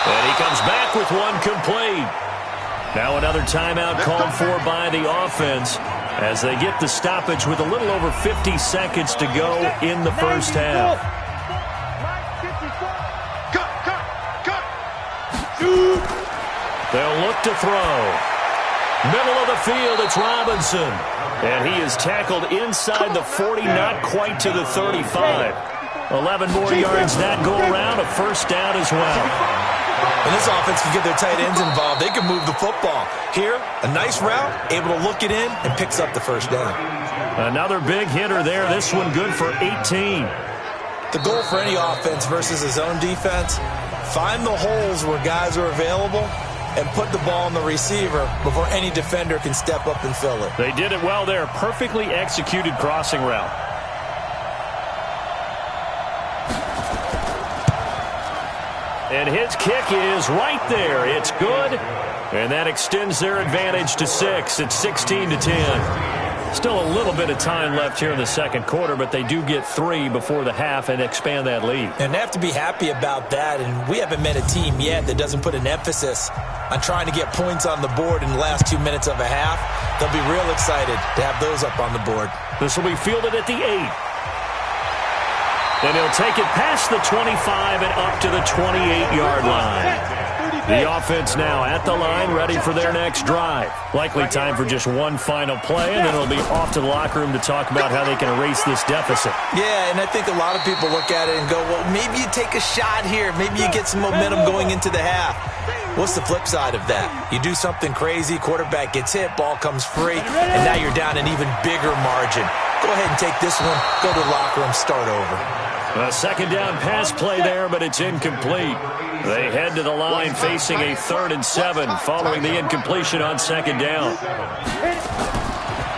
And he comes back with one complete. Now another timeout called for by the offense as they get the stoppage with a little over 50 seconds to go in the first half. They'll look to throw. Middle of the field, it's Robinson. And he is tackled inside the 40, not quite to the 35. 11 more yards that go around, a 1st down as well. And this offense can get their tight ends involved. They can move the football. Here, a nice route, able to look it in, and picks up the 1st down. Another big hitter there. This one good for 18. The goal for any offense versus his own defense, find the holes where guys are available and put the ball on the receiver before any defender can step up and fill it. They did it well there. Perfectly executed crossing route. And his kick is right there. It's good. And that extends their advantage to 6. It's 16-10. Still a little bit of time left here in the 2nd quarter, but they do get 3 before the half and expand that lead. And they have to be happy about that. And we haven't met a team yet that doesn't put an emphasis on trying to get points on the board in the last 2 minutes of a half. They'll be real excited to have those up on the board. This will be fielded at the 8. And he'll take it past the 25 and up to the 28-yard line. The offense now at the line, ready for their next drive. Likely time for just one final play, and then it'll be off to the locker room to talk about how they can erase this deficit. Yeah, and I think a lot of people look at it and go, well, maybe you take a shot here. Maybe you get some momentum going into the half. What's the flip side of that? You do something crazy, quarterback gets hit, ball comes free, and now you're down an even bigger margin. Go ahead and take this one, go to the locker room, start over. A 2nd down pass play there, but it's incomplete. They head to the line facing a 3rd and 7 following the incompletion on 2nd down.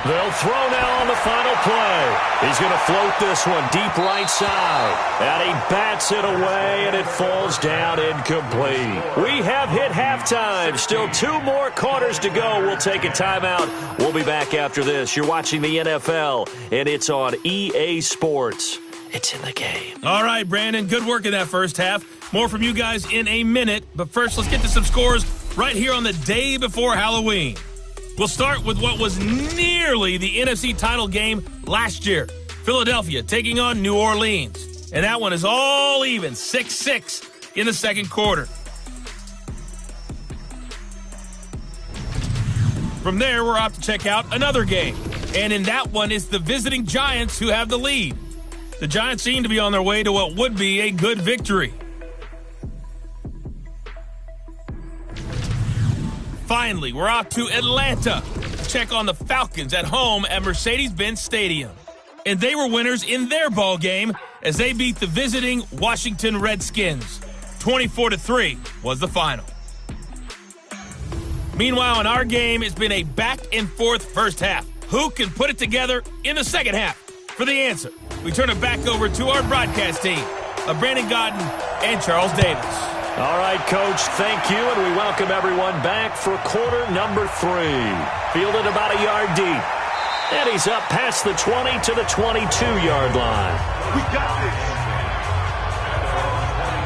They'll throw now on the final play. He's going to float this one deep right side. And he bats it away, and it falls down incomplete. We have hit halftime. Still 2 more quarters to go. We'll take a timeout. We'll be back after this. You're watching the NFL, and it's on EA Sports. It's in the game. All right, Brandon, good work in that first half. More from you guys in a minute. But first, let's get to some scores right here on the day before Halloween. We'll start with what was nearly the NFC title game last year. Philadelphia taking on New Orleans. And that one is all even, 6-6 in the 2nd quarter. From there, we're off to check out another game. And in that one, it's the visiting Giants who have the lead. The Giants seem to be on their way to what would be a good victory. Finally, we're off to Atlanta to check on the Falcons at home at Mercedes-Benz Stadium. And they were winners in their ball game as they beat the visiting Washington Redskins. 24-3 was the final. Meanwhile, in our game, it's been a back-and-forth first half. Who can put it together in the second half? For the answer, we turn it back over to our broadcast team of Brandon Godden and Charles Davis. All right, Coach, thank you, and we welcome everyone back for quarter number 3. Fielded about a yard deep. And he's up past the 20 to the 22-yard line. We got this.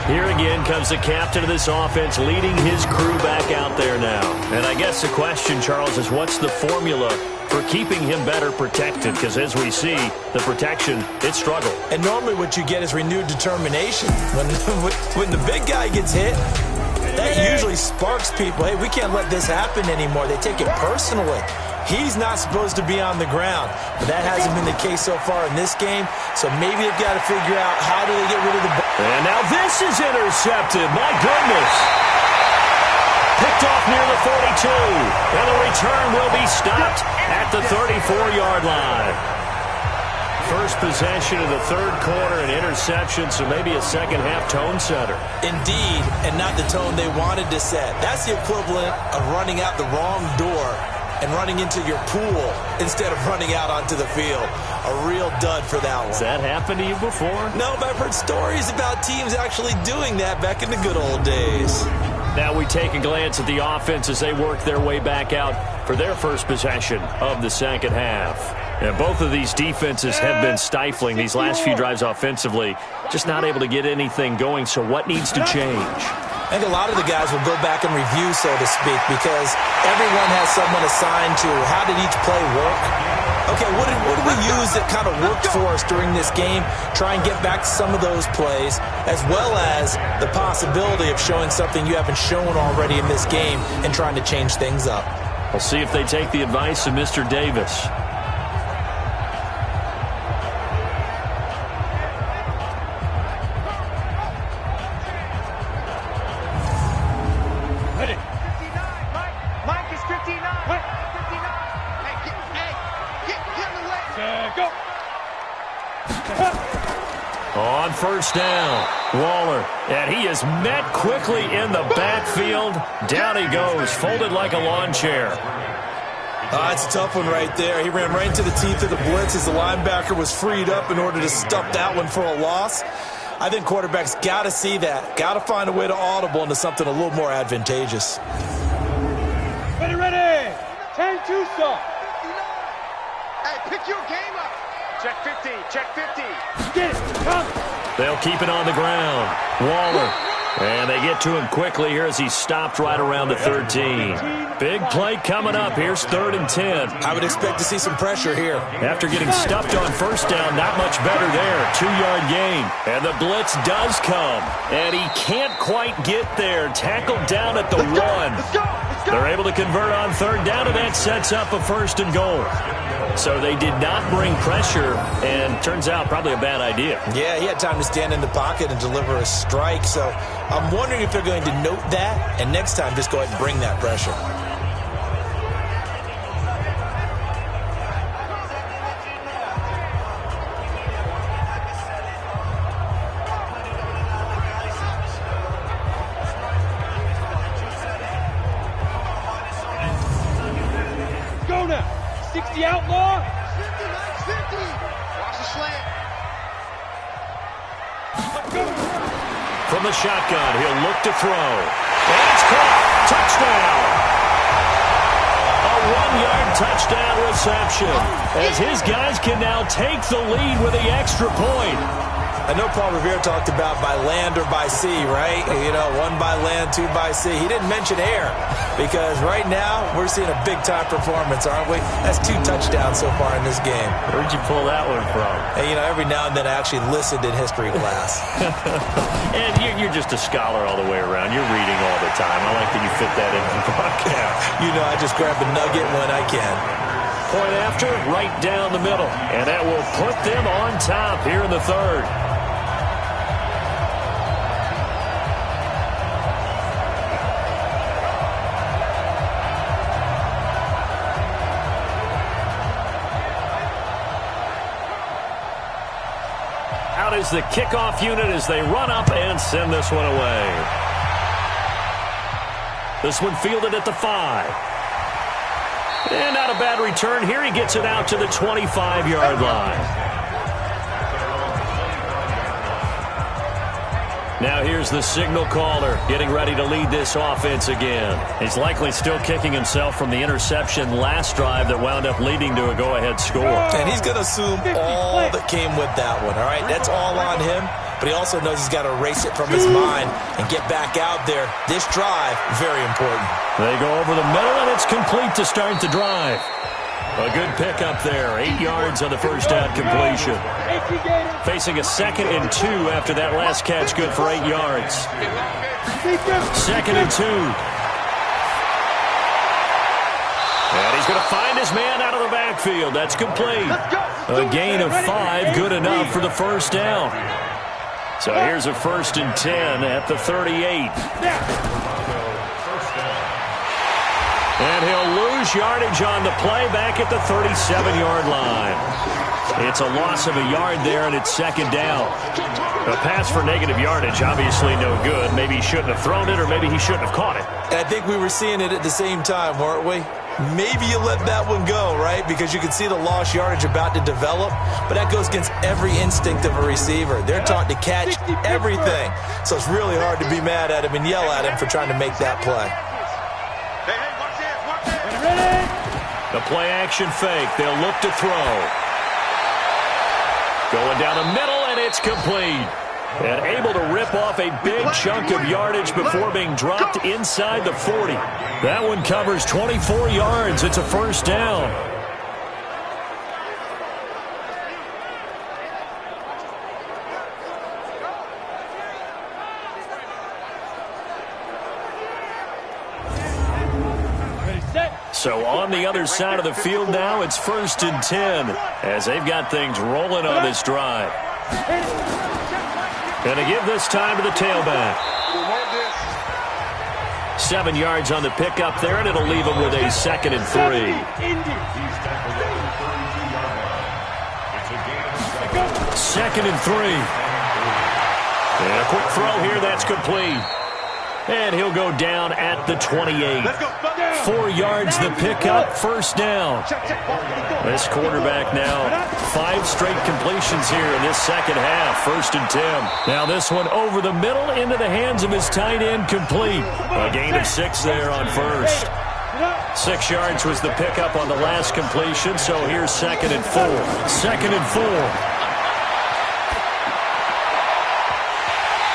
Here again comes the captain of this offense leading his crew back out there now. And I guess the question, Charles, is what's the formula for keeping him better protected? Because as we see, the protection, it struggled. And normally what you get is renewed determination. When the big guy gets hit, that usually sparks people. Hey, we can't let this happen anymore. They take it personally. He's not supposed to be on the ground, but that hasn't been the case so far in this game. So maybe they've got to figure out how do they get rid of the ball. And now this is intercepted. My goodness. Picked off near the 42. And the return will be stopped at the 34-yard line. First possession of the third quarter, an interception, so maybe a second-half tone setter. Indeed, and not the tone they wanted to set. That's the equivalent of running out the wrong door and running into your pool instead of running out onto the field. A real dud for that one. Has that happened to you before? No, but I've heard stories about teams actually doing that back in the good old days. Now we take a glance at the offense as they work their way back out for their first possession of the second half. And both of these defenses have been stifling these last few drives offensively, just not able to get anything going. So what needs to change? I think a lot of the guys will go back and review, so to speak, because everyone has someone assigned to how did each play work. Okay, what did we use that kind of worked for us during this game? Try and get back to some of those plays, as well as the possibility of showing something you haven't shown already in this game and trying to change things up. We'll see if they take the advice of Mr. Davis. On first down, Waller, and he is met quickly in the backfield. Down he goes, folded like a lawn chair. It's a tough one right there. He ran right into the teeth of the blitz as the linebacker was freed up in order to stuff that one for a loss. I think quarterbacks got to see that. Got to find a way to audible into something a little more advantageous. Ready. 10-2 stop. Hey, pick your game up. Check 50, check 50. Get it, come. They'll keep it on the ground. Waller. And they get to him quickly here as he stopped right around the 13. Big play coming up. Here's 3rd and 10. I would expect to see some pressure here. After getting stuffed on first down, not much better there. 2-yard gain. And the blitz does come. And he can't quite get there. Tackled down at the 1. Let's go. They're able to convert on 3rd down, and that sets up a 1st and goal. So they did not bring pressure, and turns out probably a bad idea. Yeah, he had time to stand in the pocket and deliver a strike. So I'm wondering if they're going to note that, and next time just go ahead and bring that pressure. Go now. 60 outlaw. 50. Watch the slant. From the shotgun, he'll look to throw. And it's caught. Touchdown. A 1-yard touchdown reception as his guys can now take the lead with the extra point. I know Paul Revere talked about by land or by sea, right? You know, 1 by land, 2 by sea. He didn't mention air because right now we're seeing a big-time performance, aren't we? That's 2 touchdowns so far in this game. Where'd you pull that one from? And, you know, every now and then I actually listened in history class. And you're just a scholar all the way around. You're reading all the time. I like that you fit that into the broadcast. You know, I just grab a nugget when I can. Point after, right down the middle. And that will put them on top here in the 3rd. Out is the kickoff unit as they run up and send this one away. This one fielded at the 5. And not a bad return here. He gets it out to the 25-yard line. Now here's the signal caller getting ready to lead this offense again. He's likely still kicking himself from the interception last drive that wound up leading to a go-ahead score. And he's going to assume all that came with that one, all right? That's all on him, but he also knows he's got to erase it from his mind and get back out there. This drive, very important. They go over the middle, and it's complete to start the drive. A good pickup there. 8 yards on the first down completion. Facing a 2nd and 2 after that last catch, good for 8 yards. 2nd and 2. And he's going to find his man out of the backfield. That's complete. A gain of 5, good enough for the first down. So here's a 1st and 10 at the 38. And he'll lose lose yardage on the play back at the 37-yard line. It's a loss of a yard there, and it's second down. A pass for negative yardage, obviously no good. Maybe he shouldn't have thrown it, or maybe he shouldn't have caught it. And I think we were seeing it at the same time, weren't we? Maybe you let that one go, right? Because you can see the lost yardage about to develop. But that goes against every instinct of a receiver. They're taught to catch everything. So it's really hard to be mad at him and yell at him for trying to make that play. The play action fake. They'll look to throw. Going down the middle, and it's complete. And able to rip off a big chunk of yardage before being dropped inside the 40. That one covers 24 yards. It's a first down. So on the other side of the field now, it's 1st and 10 as they've got things rolling on this drive. And to give this time to the tailback. 7 yards on the pickup there, and it'll leave him with a 2nd and 3. 2nd and 3. And a quick throw here, that's complete. And he'll go down at the 28. 4 yards the pickup, first down. This quarterback now 5 straight completions here in this second half, 1st and 10. Now this one over the middle into the hands of his tight end, complete. A gain of 6 there on first. 6 yards was the pickup on the last completion, so here's 2nd and 4. 2nd and 4.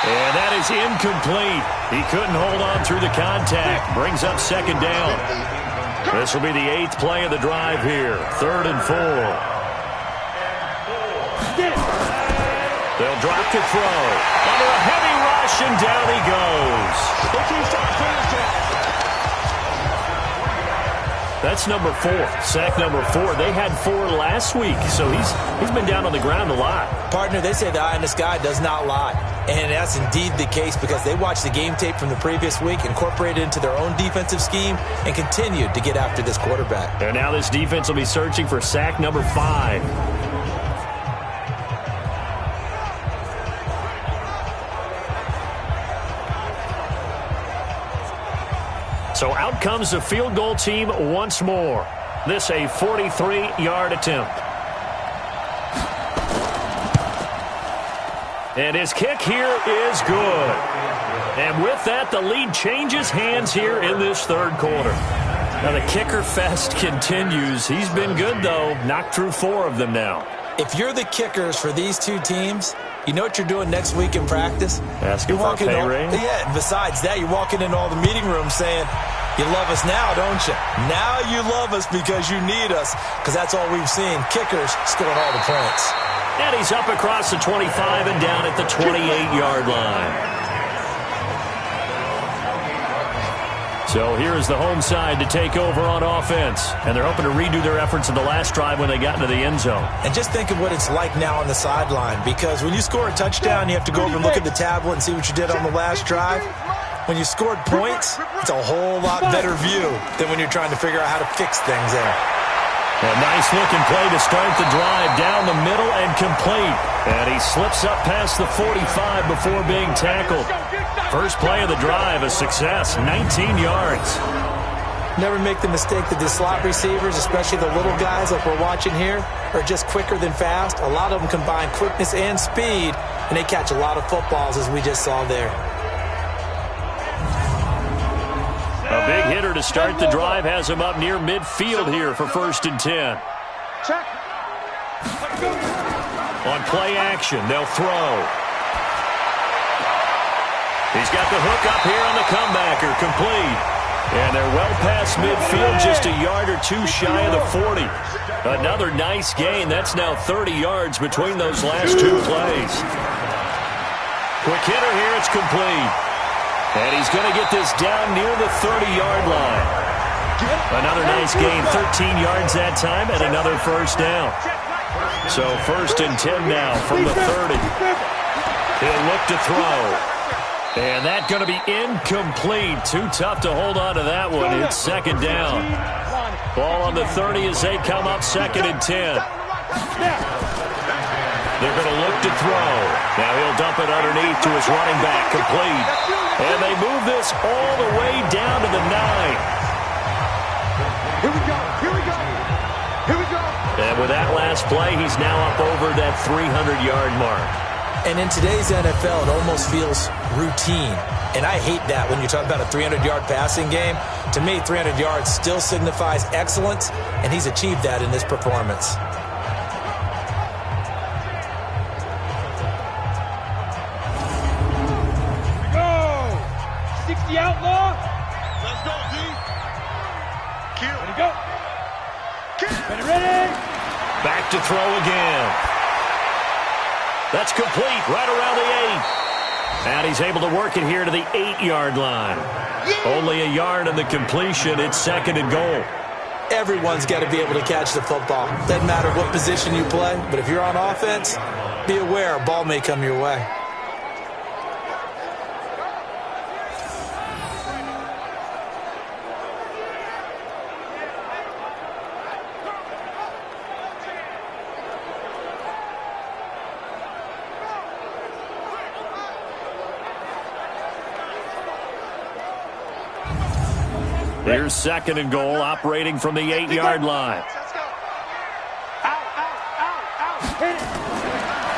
And that is incomplete. He couldn't hold on through the contact. Brings up 2nd down. This will be the 8th play of the drive here. 3rd and 4. They'll drop to throw. Under a heavy rush, and down he goes. That's number 4. Sack number 4. They had 4 last week, so he's been down on the ground a lot. Partner, they say the eye in the sky does not lie. And that's indeed the case because they watched the game tape from the previous week, incorporated it into their own defensive scheme, and continued to get after this quarterback. And now this defense will be searching for sack number 5. So out comes the field goal team once more. This a 43-yard attempt. And his kick here is good. And with that, the lead changes hands here in this third quarter. Now the kicker fest continues. He's been good, though. Knocked through 4 of them now. If you're the kickers for these two teams, you know what you're doing next week in practice? Asking for a pay raise? Yeah, besides that, you're walking into all the meeting rooms saying, you love us now, don't you? Now you love us because you need us, because that's all we've seen. Kickers scoring all the points. And he's up across the 25 and down at the 28-yard line. So here is the home side to take over on offense. And they're hoping to redo their efforts in the last drive when they got into the end zone. And just think of what it's like now on the sideline. Because when you score a touchdown, you have to go over and look at the tablet and see what you did on the last drive. When you scored points, it's a whole lot better view than when you're trying to figure out how to fix things there. A nice-looking play to start the drive down the middle and complete. And he slips up past the 45 before being tackled. First play of the drive, a success, 19 yards. Never make the mistake that the slot receivers, especially the little guys like we're watching here, are just quicker than fast. A lot of them combine quickness and speed, and they catch a lot of footballs, as we just saw there. A big hitter to start the drive has him up near midfield here for 1st and 10. Check. On play action, they'll throw. He's got the hook up here on the comebacker, complete. And they're well past midfield, just a yard or 2 shy of the 40. Another nice gain. That's now 30 yards between those last 2 plays. Quick hitter here, it's complete. And he's going to get this down near the 30-yard line. Another nice gain, 13 yards that time, and another first down. So 1st and 10 now from the 30. He'll look to throw. And that's going to be incomplete. Too tough to hold on to that one. It's 2nd down. Ball on the 30 as they come up 2nd and 10. They're going to look to throw. Now he'll dump it underneath to his running back, complete. And they move this all the way down to the 9. Here we go. Here we go. Here we go. And with that last play, he's now up over that 300-yard mark. And in today's NFL, it almost feels routine. And I hate that when you talk about a 300-yard passing game. To me, 300 yards still signifies excellence, and he's achieved that in this performance. The outlaw. Let's go, D. Kill. Ready, go. Ready, ready. Back to throw again. That's complete right around the 8. And he's able to work it here to the 8-yard line. Only a yard in the completion. It's 2nd and goal. Everyone's got to be able to catch the football. Doesn't matter what position you play, but if you're on offense, be aware a ball may come your way. Here's 2nd and goal, operating from the 8-yard line.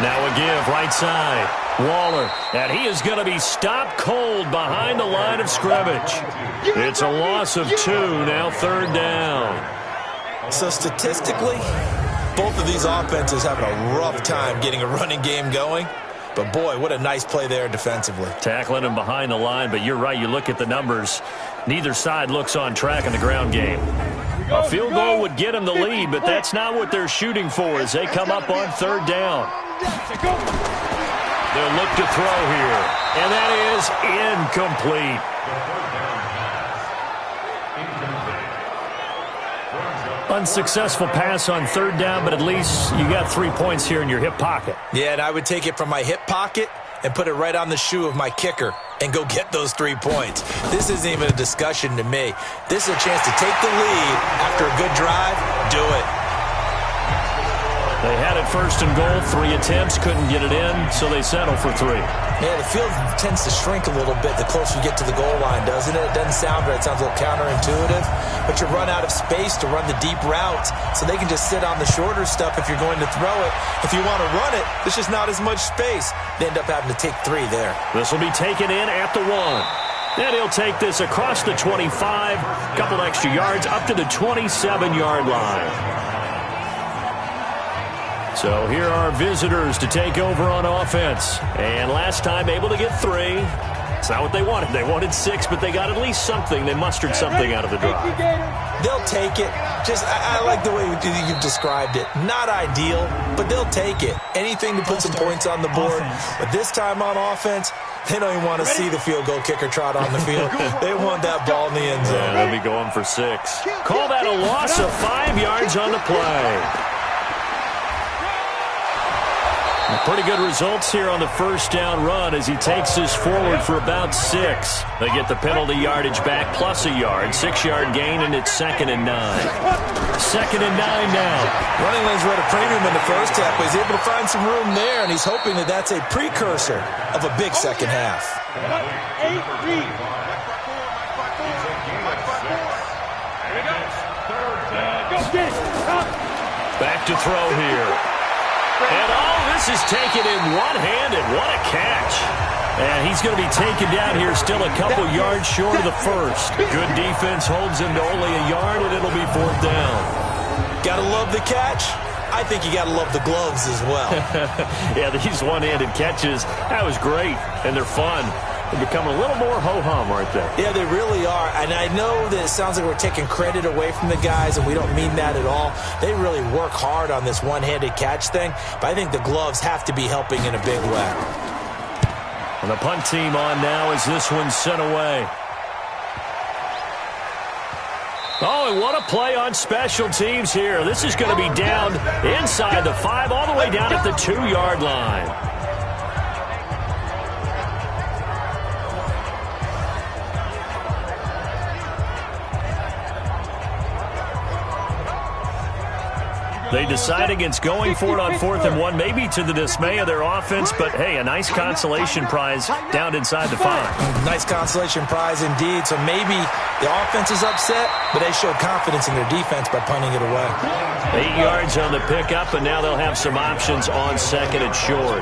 Now a give, right side. Waller, and he is going to be stopped cold behind the line of scrimmage. It's a loss of 2, now 3rd down. So statistically, both of these offenses having a rough time getting a running game going. But, boy, what a nice play there defensively. Tackling him behind the line, but you're right. You look at the numbers. Neither side looks on track in the ground game. A field goal would get them the lead, but that's not what they're shooting for as they come up on 3rd down. They'll look to throw here, and that is incomplete. Unsuccessful pass on 3rd down, but at least you got 3 points here in your hip pocket. Yeah, and I would take it from my hip pocket and put it right on the shoe of my kicker and go get those 3 points. This isn't even a discussion to me. This is a chance to take the lead after a good drive. Do it. They had it 1st and goal, 3 attempts, couldn't get it in, so they settle for 3. Yeah, the field tends to shrink a little bit the closer you get to the goal line, doesn't it? It doesn't sound right. It sounds a little counterintuitive. But you run out of space to run the deep routes, so they can just sit on the shorter stuff if you're going to throw it. If you want to run it, there's just not as much space. They end up having to take 3 there. This will be taken in at the 1. And he'll take this across the 25, couple extra yards, up to the 27-yard line. So here are visitors to take over on offense. And last time able to get 3. It's not what they wanted. They wanted 6, but they got at least something. They mustered something out of the drive. They'll take it. Just, I like the way you've described it. Not ideal, but they'll take it. Anything to put some points on the board. But this time on offense, they don't even want to see the field goal kicker trot on the field. They want that ball in the end zone. Yeah, they'll be going for 6. Call that a loss of 5 yards on the play. Pretty good results here on the 1st down run as he takes this forward for about 6. They get the penalty yardage back plus a yard. 6-yard gain, and it's 2nd and 9. 2nd and 9 now. Running lanes were at a premium in the first half, but he's able to find some room there, and he's hoping that that's a precursor of a big second half. 8-3. Back to throw here. And this is taken in one-handed. What a catch. And he's going to be taken down here still a couple yards short of the 1st. Good defense holds him to only a yard, and it'll be 4th down. Gotta love the catch. I think you gotta love the gloves as well. Yeah, these one-handed catches, that was great, and they're fun. They're becoming a little more ho-hum, aren't they? Yeah, they really are. And I know that it sounds like we're taking credit away from the guys, and we don't mean that at all. They really work hard on this one-handed catch thing, but I think the gloves have to be helping in a big way. And the punt team on now as this one's sent away. Oh, and what a play on special teams here. This is going to be down inside the 5, all the way down at the 2-yard line. They decide against going for it on 4th and 1, maybe to the dismay of their offense, but hey, a nice consolation prize down inside the 5. Nice consolation prize indeed. So maybe the offense is upset, but they showed confidence in their defense by punting it away. 8 yards on the pickup, and now they'll have some options on 2nd and short.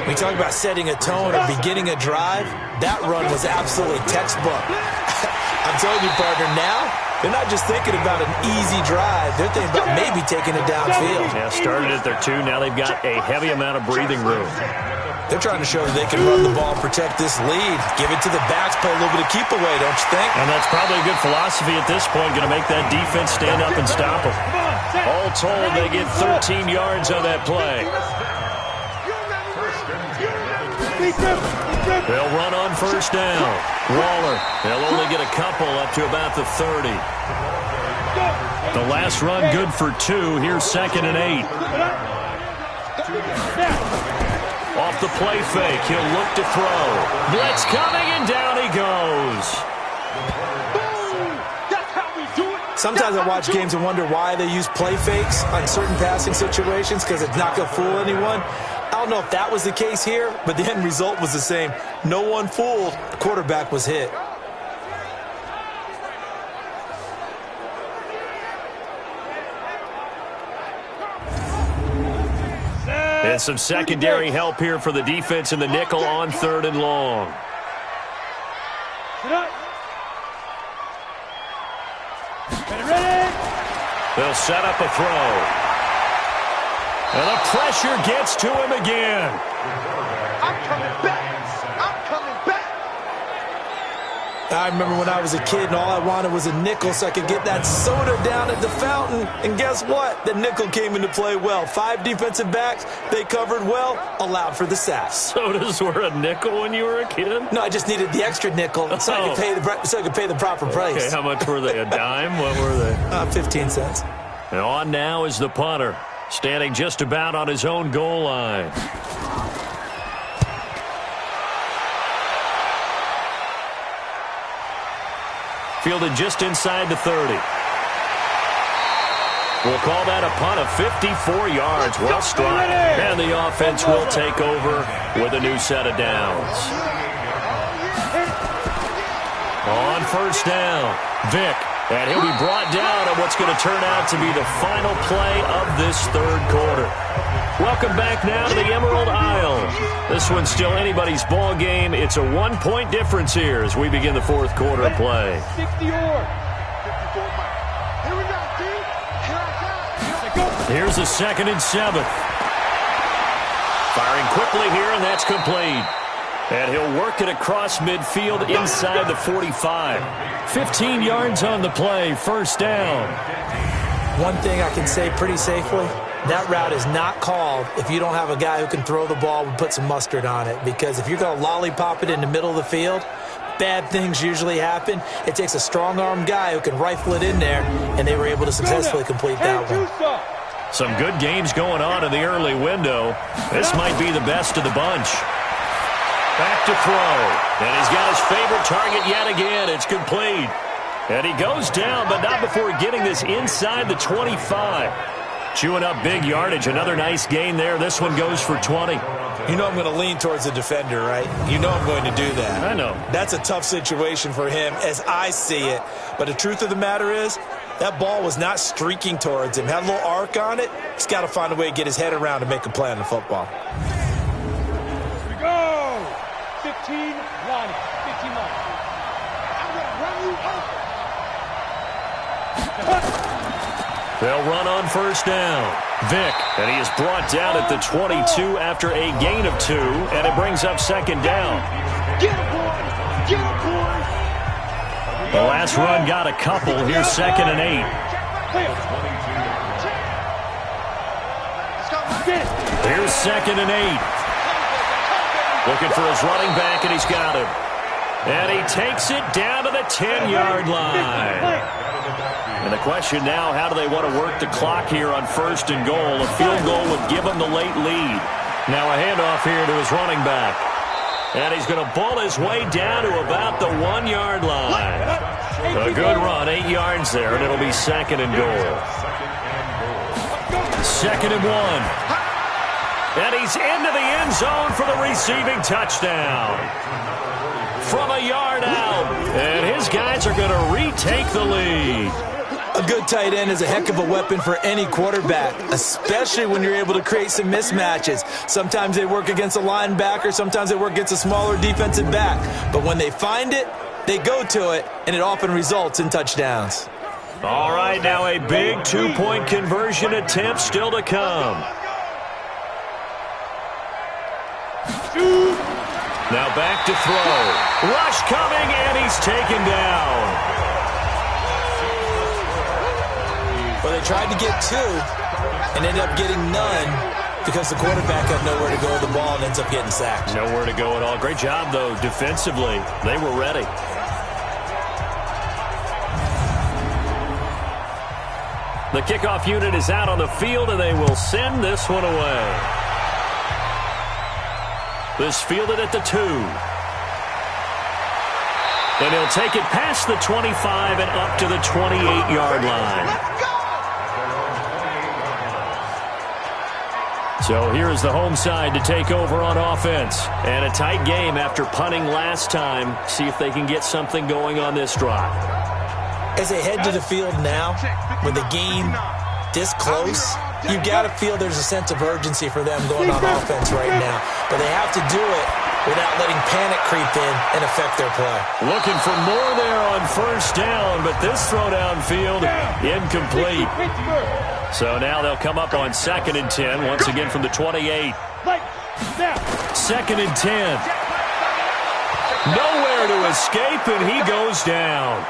We talk about setting a tone or beginning a drive. That run was absolutely textbook. I'm telling you, partner, now they're not just thinking about an easy drive. They're thinking about maybe taking it downfield. Yeah, started at their 2. Now they've got a heavy amount of breathing room. They're trying to show that they can run the ball and protect this lead. Give it to the backs, play a little bit of keep away, don't you think? And that's probably a good philosophy at this point, going to make that defense stand up and stop them. All told, they get 13 yards on that play. They'll run on 1st down. Waller, they'll only get a couple up to about the 30. The last run good for 2. Here's 2nd and 8. Off the play fake, he'll look to throw. Blitz coming, and down he goes. Sometimes I watch games and wonder why they use play fakes on certain passing situations, because it's not going to fool anyone. I don't know if that was the case here, but the end result was the same. No one fooled. The quarterback was hit. And some secondary help here for the defense in the nickel on 3rd and long. They'll set up a throw. And the pressure gets to him again. I'm coming back. I'm coming back. I remember when I was a kid and all I wanted was a nickel so I could get that soda down at the fountain. And guess what? The nickel came into play well. 5 defensive backs, they covered well, allowed for the sacks. Sodas were a nickel when you were a kid? No, I just needed the extra nickel so I could pay the proper price. Okay, how much were they? A dime? What were they? 15 cents. And on now is the punter, standing just about on his own goal line. Fielded just inside the 30. We'll call that a punt of 54 yards. Well struck. And the offense will take over with a new set of downs. On 1st down, Vick. And he'll be brought down on what's going to turn out to be the final play of this 3rd quarter. Welcome back now to the Emerald Isle. This one's still anybody's ball game. It's a 1-point difference here as we begin the 4th quarter of play. 60 yards. 54. Here we go, dude. Here I go. Here's a 2nd and 7. Firing quickly here, and that's complete. And he'll work it across midfield inside the 45. 15 yards on the play, 1st down. One thing I can say pretty safely, that route is not called if you don't have a guy who can throw the ball and put some mustard on it. Because if you're going to lollipop it in the middle of the field, bad things usually happen. It takes a strong-armed guy who can rifle it in there, and they were able to successfully complete that one. Some good games going on in the early window. This might be the best of the bunch. Back to throw. And he's got his favorite target yet again. It's complete. And he goes down, but not before getting this inside the 25. Chewing up big yardage. Another nice gain there. This one goes for 20. You know I'm going to lean towards the defender, right? You know I'm going to do that. I know. That's a tough situation for him as I see it. But the truth of the matter is, that ball was not streaking towards him. Had a little arc on it. He's got to find a way to get his head around and make a play on the football. Here we go. 15 line. 15 line. I'm going to run you over. They'll run on 1st down. Vick, and he is brought down at the 22 after a gain of 2, and it brings up 2nd down. Get him, boy. Get him, boy. The last run got a couple. Here's 2nd and 8. Here's 2nd and 8. Looking for his running back, and he's got him. And he takes it down to the 10-yard line. And the question now, how do they want to work the clock here on 1st and goal? A field goal would give them the late lead. Now a handoff here to his running back. And he's going to ball his way down to about the 1-yard line. A good run, 8 yards there, and it'll be 2nd and goal. 2nd and 1. And he's into the end zone for the receiving touchdown. From a yard out. And his guys are going to retake the lead. A good tight end is a heck of a weapon for any quarterback, especially when you're able to create some mismatches. Sometimes they work against a linebacker, sometimes they work against a smaller defensive back. But when they find it, they go to it, and it often results in touchdowns. All right, now a big 2-point conversion attempt still to come. Now back to throw. Rush coming, and he's taken down. Well, they tried to get 2 and ended up getting none because the quarterback had nowhere to go with the ball and ends up getting sacked. Nowhere to go at all. Great job, though, defensively. They were ready. The kickoff unit is out on the field, and they will send this one away. This fielded at the 2. And he'll take it past the 25 and up to the 28-yard line. So here is the home side to take over on offense. And a tight game after punting last time. See if they can get something going on this drive. As they head to the field now, with the game this close, you've got to feel there's a sense of urgency for them going on offense right now. But they have to do it without letting panic creep in and affect their play. Looking for more there on 1st down, but this throw downfield incomplete. So now they'll come up on 2nd and 10, once again from the 28. 2nd and 10. Nowhere to escape, and he goes down.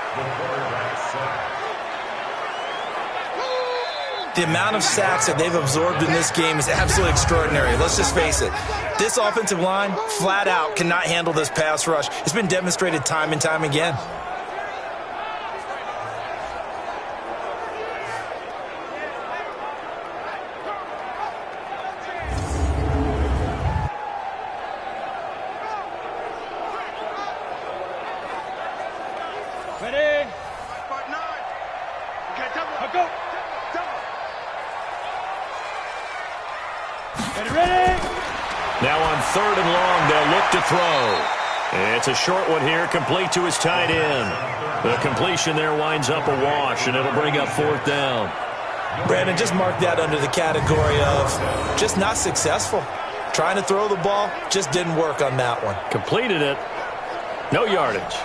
The amount of sacks that they've absorbed in this game is absolutely extraordinary. Let's just face it. This offensive line, flat out, cannot handle this pass rush. It's been demonstrated time and time again. Ready? Go. Ready? Now on 3rd and long, they'll look to throw. And it's a short one here, complete to his tight end. The completion there winds up a wash, and it'll bring up 4th down. Brandon, just mark that under the category of just not successful. Trying to throw the ball, just didn't work on that one. Completed it. No yardage.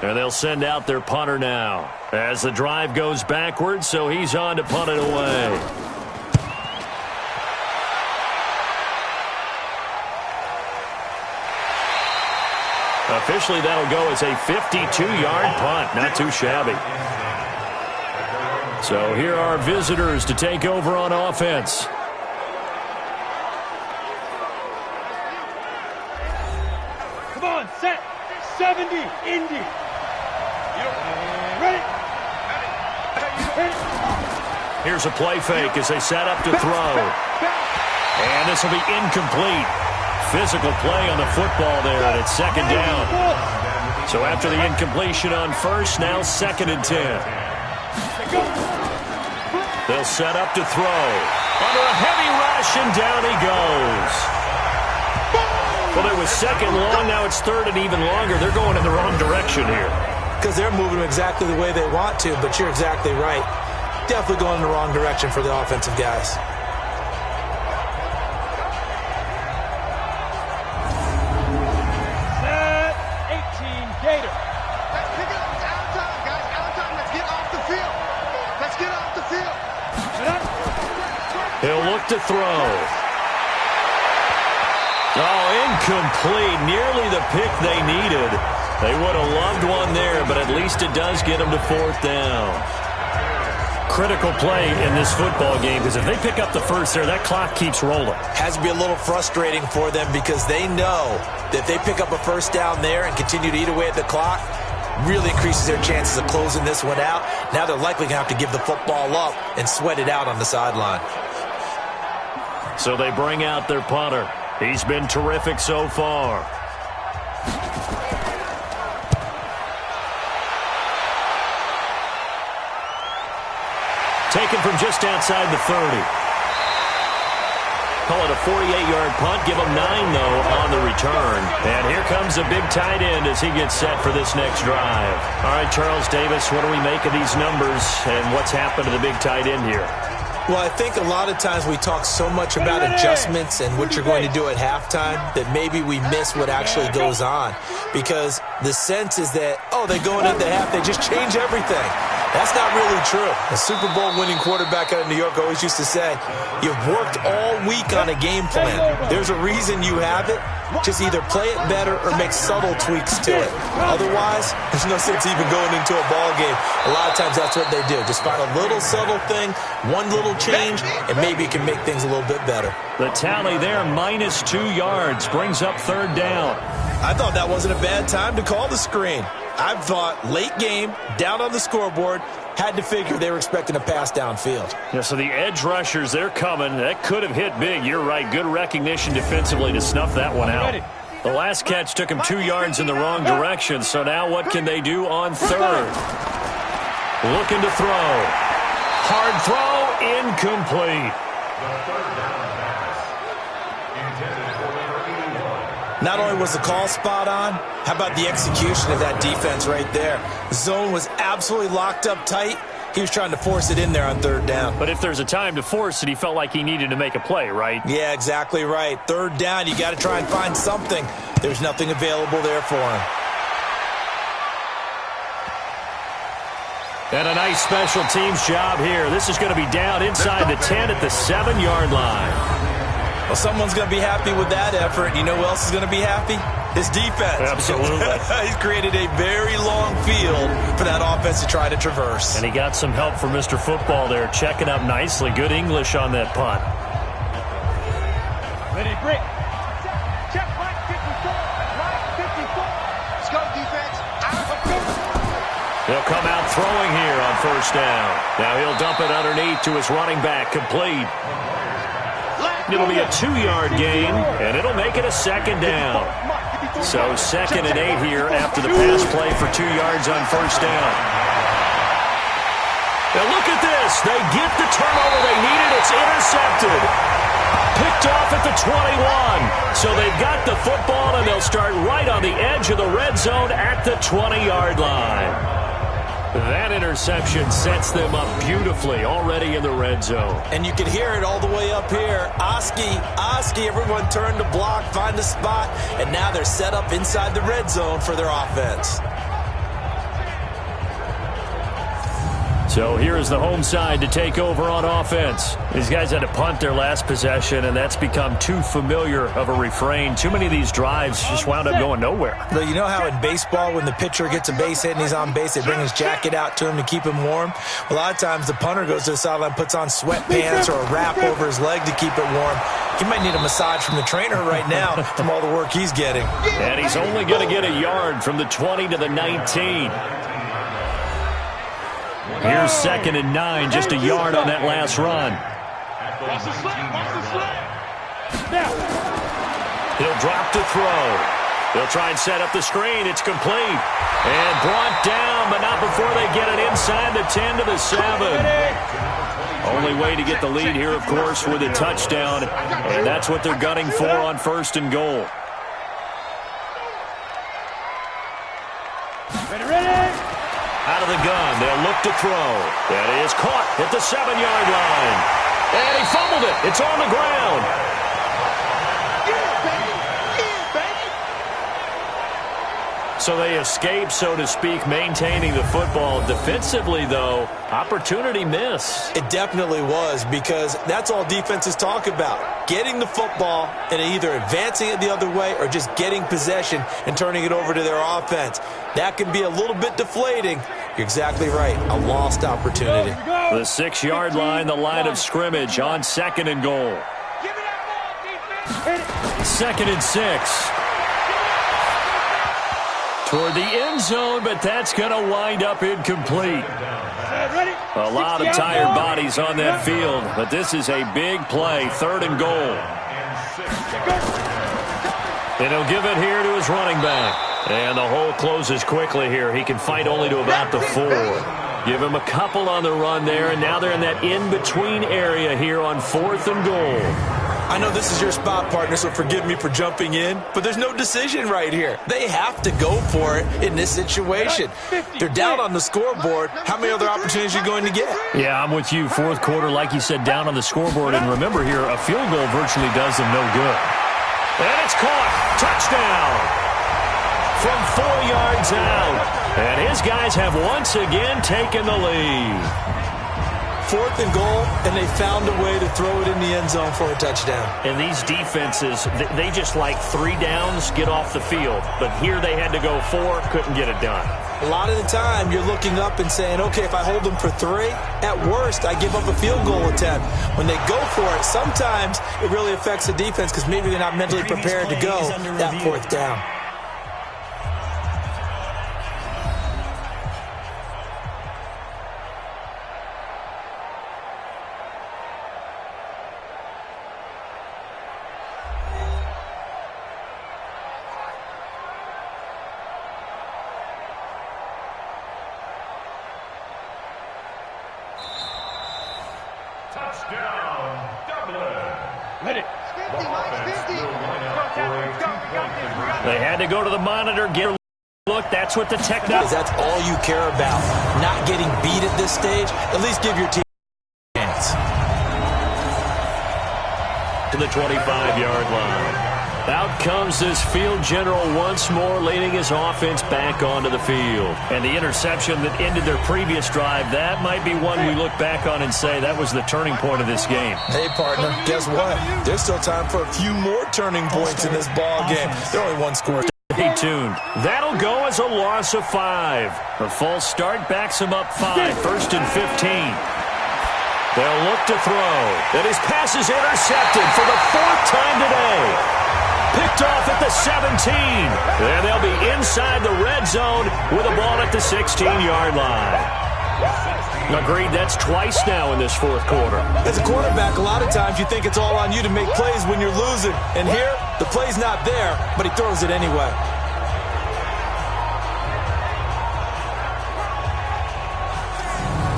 And they'll send out their punter now as the drive goes backwards, so he's on to punt it away. Officially, that'll go as a 52-yard punt. Not too shabby. So here are visitors to take over on offense. Come on, set. 70, Indy. Ready? Here's a play fake as they set up to throw. And this will be incomplete. Physical play on the football there, and it's 2nd down. So after the incompletion on 1st, now 2nd and 10. They'll set up to throw. Under a heavy rush, and down he goes. Well, it was 2nd long, now it's 3rd and even longer. They're going in the wrong direction here. Because they're moving exactly the way they want to, but you're exactly right. Definitely going in the wrong direction for the offensive guys. Set 18, Gator. Pick it up. It's out of time, guys. Out of time. Let's get off the field. Let's get off the field. He'll look to throw. Oh, incomplete. Nearly the pick they needed. They would have loved one there, but at least it does get them to 4th down. Critical play in this football game, because if they pick up the 1st there, that clock keeps rolling. Has to be a little frustrating for them because they know that if they pick up a 1st down there and continue to eat away at the clock, really increases their chances of closing this one out. Now they're likely going to have to give the football up and sweat it out on the sideline. So they bring out their punter. He's been terrific so far. Taken from just outside the 30. Call it a 48-yard punt. Give him 9, though, on the return. And here comes a big tight end as he gets set for this next drive. All right, Charles Davis, what do we make of these numbers and what's happened to the big tight end here? Well, I think a lot of times we talk so much about adjustments and what you're going to do at halftime that maybe we miss what actually goes on. Because the sense is that, oh, they're going into half, they just change everything. That's not really true. A Super Bowl winning quarterback out of New York always used to say, you've worked all week on a game plan. There's a reason you have it. Just either play it better or make subtle tweaks to it. Otherwise, there's no sense even going into a ball game. A lot of times that's what they do. Just find a little subtle thing, one little change, and maybe it can make things a little bit better. The tally there, -2 yards, brings up 3rd down. I thought that wasn't a bad time to call the screen. I thought late game, down on the scoreboard, had to figure they were expecting a pass downfield. Yeah, so the edge rushers, they're coming. That could have hit big. You're right. Good recognition defensively to snuff that one out. The last catch took him 2 yards in the wrong direction. So now what can they do on 3rd? Looking to throw. Hard throw, incomplete. Not only was the call spot on, how about the execution of that defense right there? The zone was absolutely locked up tight. He was trying to force it in there on 3rd down. But if there's a time to force it, he felt like he needed to make a play, right? Yeah, exactly right. 3rd down, you got to try and find something. There's nothing available there for him. And a nice special teams job here. This is going to be down inside the 10 at the 7-yard line. Well, someone's going to be happy with that effort. You know who else is going to be happy? His defense. Absolutely. He's created a very long field for that offense to try to traverse. And he got some help from Mr. Football there, checking up nicely. Good English on that punt. Ready, break. Check right 54. Right 54. Let's go, defense. He'll come out throwing here on 1st down. Now he'll dump it underneath to his running back, complete. It'll be a 2-yard gain, and it'll make it a 2nd down. So 2nd and 8 here after the pass play for 2 yards on 1st down. Now look at this. They get the turnover they needed. It's intercepted. Picked off at the 21. So they've got the football, and they'll start right on the edge of the red zone at the 20-yard line. That interception sets them up beautifully already in the red zone. And you can hear it all the way up here. Oski, everyone turned to block, find a spot, and now they're set up inside the red zone for their offense. So here is the home side to take over on offense. These guys had to punt their last possession, and that's become too familiar of a refrain. Too many of these drives just wound up going nowhere. But you know how in baseball, when the pitcher gets a base hit and he's on base, they bring his jacket out to him to keep him warm? Well, a lot of times the punter goes to the sideline, puts on sweatpants or a wrap over his leg to keep it warm. He might need a massage from the trainer right now from all the work he's getting. And he's only going to get a yard from the 20 to the 19. Here's 2nd and 9, just a yard on that last run. He'll drop to throw. They'll try and set up the screen. It's complete. And brought down, but not before they get it inside the 10 to the 7. Only way to get the lead here, of course, with a touchdown. And that's what they're gunning for on 1st and goal. Ready. Out of the gun, they'll look to throw. That is caught at the 7-yard line. And he fumbled it. It's on the ground. So they escape, so to speak, maintaining the football. Defensively, though, opportunity miss. It definitely was, because that's all defenses talk about. Getting the football and either advancing it the other way or just getting possession and turning it over to their offense. That can be a little bit deflating. You're exactly right. A lost opportunity. The 6-yard line, the line of scrimmage on 2nd and goal. 2nd and 6. toward the end zone, but that's going to wind up incomplete. A lot of tired bodies on that field, but this is a big play, 3rd and goal. And he'll give it here to his running back. And the hole closes quickly here. He can fight only to about the 4. Give him a couple on the run there, and now they're in that in-between area here on 4th and goal. I know this is your spot, partner, so forgive me for jumping in, but there's no decision right here. They have to go for it in this situation. They're down on the scoreboard. How many other opportunities are you going to get? Yeah, I'm with you. 4th quarter, like you said, down on the scoreboard. And remember here, a field goal virtually does them no good. And it's caught. Touchdown. From 4 yards out. And his guys have once again taken the lead. 4th and goal, and they found a way to throw it in the end zone for a touchdown. And these defenses, they just like 3 downs, get off the field. But here they had to go 4, couldn't get it done. A lot of the time, you're looking up and saying, okay, if I hold them for 3, at worst, I give up a field goal attempt. When they go for it, sometimes it really affects the defense because maybe they're not mentally prepared to go that 4th down. Touchdown, Dublin. Let it. They had to go to the monitor, get a look. That's what the technology. That's all you care about. Not getting beat at this stage. At least give your team a chance. To the 25-yard line. Out comes this field general once more, leading his offense back onto the field. And the interception that ended their previous drive, that might be one we look back on and say that was the turning point of this game. Hey, partner, guess what? There's still time for a few more turning points in this ball game. They're only 1 score. Stay tuned. That'll go as a loss of 5. A false start backs him up 5. 1st and 15. They'll look to throw. And his pass is intercepted for the 4th time today. Picked off at the 17. And they'll be inside the red zone with a ball at the 16-yard line. Agreed, that's twice now in this 4th quarter. As a quarterback, a lot of times you think it's all on you to make plays when you're losing. And here, the play's not there, but he throws it anyway.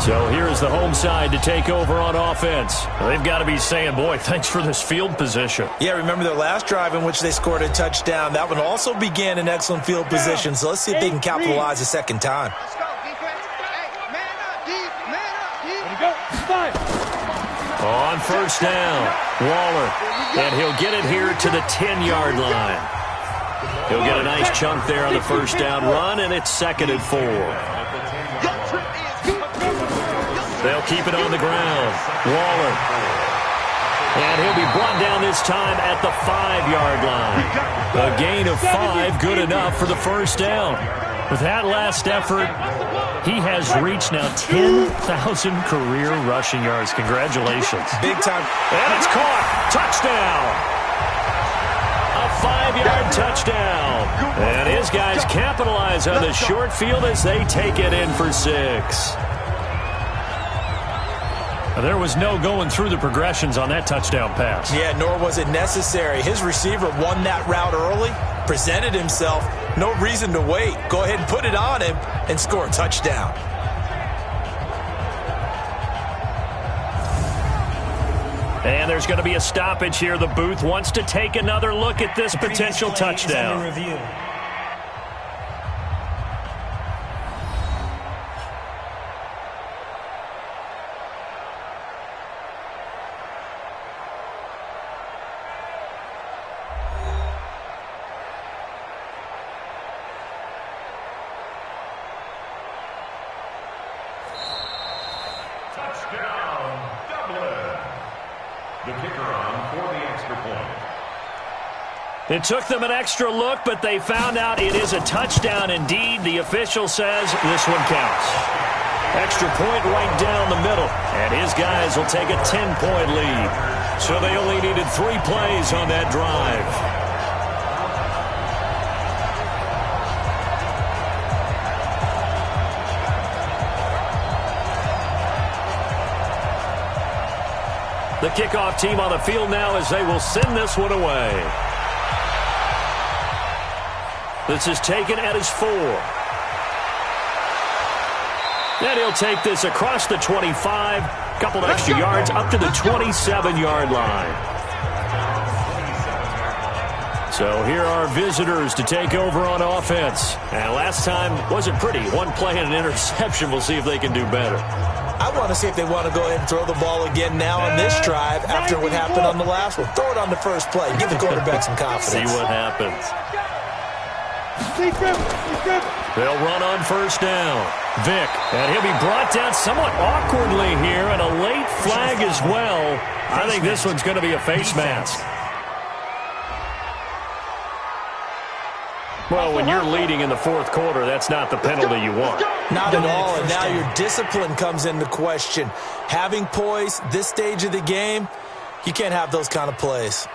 So here is the home side to take over on offense. They've got to be saying, boy, thanks for this field position. Yeah, remember their last drive in which they scored a touchdown. That one also began in excellent field position. So let's see if they can capitalize a second time. Let's go, defense. Hey, man up, deep. Man up, deep. There you go. Fine. On 1st down, Waller. And he'll get it here to the 10-yard line. He'll get a nice chunk there on the 1st down run, and it's 2nd and 4. They'll keep it on the ground. Waller. And he'll be brought down this time at the 5-yard line. A gain of 5, good enough for the 1st down. With that last effort, he has reached now 10,000 career rushing yards. Congratulations. Big time. And it's caught. Touchdown. A 5-yard touchdown. And his guys capitalize on the short field as they take it in for 6. There was no going through the progressions on that touchdown pass. Yeah, nor was it necessary. His receiver won that route early, presented himself. No reason to wait. Go ahead and put it on him and score a touchdown. And there's going to be a stoppage here. The booth wants to take another look at this potential touchdown. It took them an extra look, but they found out it is a touchdown indeed. The official says this one counts. Extra point right down the middle, and his guys will take a 10-point lead. So they only needed 3 plays on that drive. The kickoff team on the field now as they will send this one away. This is taken at his 4. And he'll take this across the 25, couple of extra yards up to the 27-yard line. So here are visitors to take over on offense. And last time wasn't pretty. One play and an interception. We'll see if they can do better. I want to see if they want to go ahead and throw the ball again now on this drive after what happened on the last one. Throw it on the first play. Give the quarterback some confidence. See what happens. They'll run on first down. Vick, and he'll be brought down somewhat awkwardly here, and a late flag as well. I think this one's going to be a face mask. Well, when you're leading in the fourth quarter, that's not the penalty you want. Not at all, and now your discipline comes into question. Having poise this stage of the game, you can't have those kind of plays.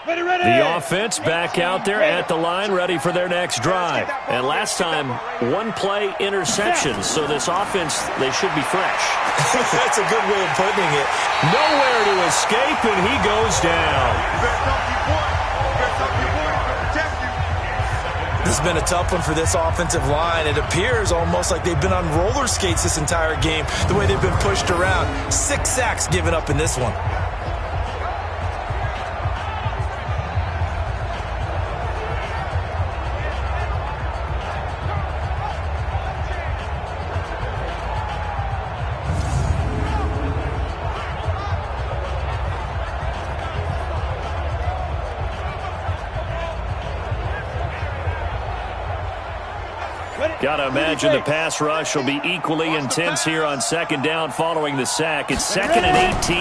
The offense back out there at the line, ready for their next drive. And last time, one play interception, so this offense, they should be fresh. That's a good way of putting it. Nowhere to escape, and he goes down. This has been a tough one for this offensive line. It appears almost like they've been on roller skates this entire game, the way they've been pushed around. 6 sacks given up in this one. Got to imagine the pass rush will be equally intense here on second down following the sack. It's 2nd and 18.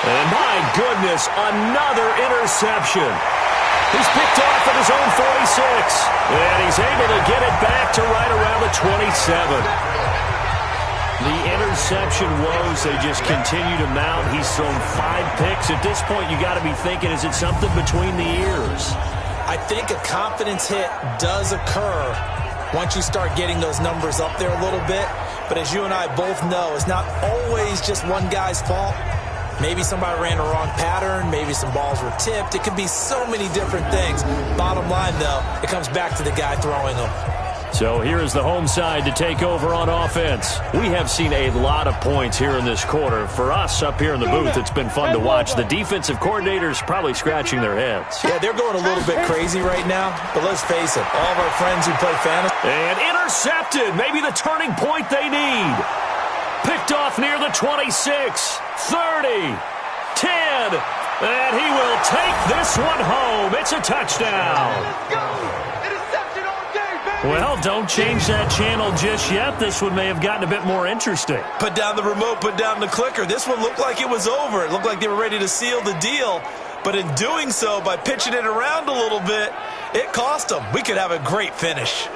And my goodness, another interception. He's picked off at his own 46. And he's able to get it back to right around the 27. The interception woes, they just continue to mount. He's thrown 5 picks. At this point, you got to be thinking, is it something between the ears? I think a confidence hit does occur once you start getting those numbers up there a little bit. But as you and I both know, it's not always just one guy's fault. Maybe somebody ran a wrong pattern. Maybe some balls were tipped. It could be so many different things. Bottom line, though, it comes back to the guy throwing them. So here is the home side to take over on offense. We have seen a lot of points here in this quarter. For us up here in the booth, it's been fun to watch. The defensive coordinators probably scratching their heads. Yeah, they're going a little bit crazy right now. But let's face it, all of our friends who play fantasy. And intercepted. Maybe the turning point they need. Picked off near the 26, 30, 10. And he will take this one home. It's a touchdown. Let's go. Well, don't change that channel just yet. This one may have gotten a bit more interesting. Put down the remote, put down the clicker. This one looked like it was over. It looked like they were ready to seal the deal. But in doing so, by pitching it around a little bit, it cost them. We could have a great finish.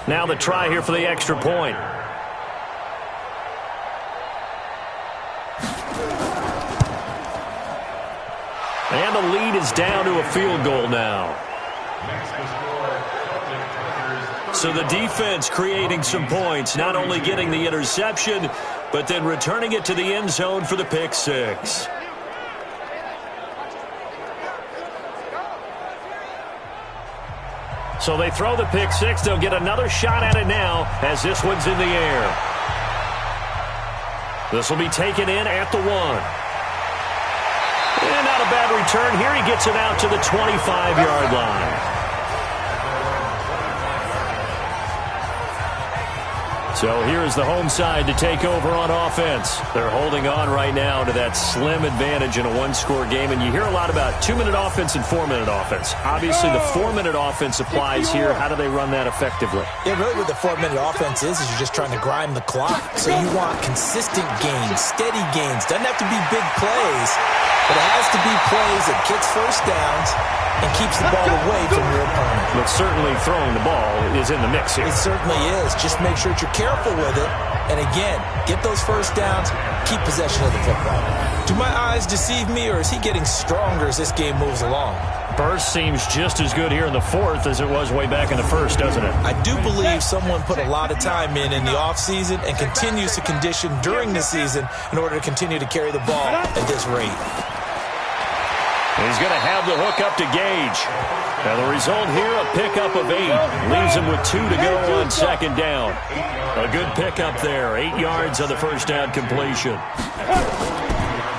Now the try here for the extra point. And the lead is down to a field goal now. So the defense creating some points, not only getting the interception, but then returning it to the end zone for the pick six. So they throw the pick six. They'll get another shot at it now as this one's in the air. This will be taken in at the 1. And not a bad return here. He gets it out to the 25-yard line. So here is the home side to take over on offense. They're holding on right now to that slim advantage in a one-score game. And you hear a lot about 2-minute offense and 4-minute offense. Obviously, the 4-minute offense applies here. How do they run that effectively? Yeah, really what the 4-minute offense is you're just trying to grind the clock. So you want consistent gains, steady gains. Doesn't have to be big plays. but it has to be plays that gets first downs and keeps the ball away from your opponent. But certainly throwing the ball is in the mix here. It certainly is. Just make sure that you're careful with it. And again, get those first downs, keep possession of the football. Do my eyes deceive me, or is he getting stronger as this game moves along? Burst seems just as good here in the fourth as it was way back in the first, doesn't it? I do believe someone put a lot of time in the offseason and continues to condition during the season in order to continue to carry the ball at this rate. He's going to have the hook up to Gage. Now the result here, a pickup of 8. Leaves him with 2 to go on second down. A good pickup there. 8 yards on the first down completion.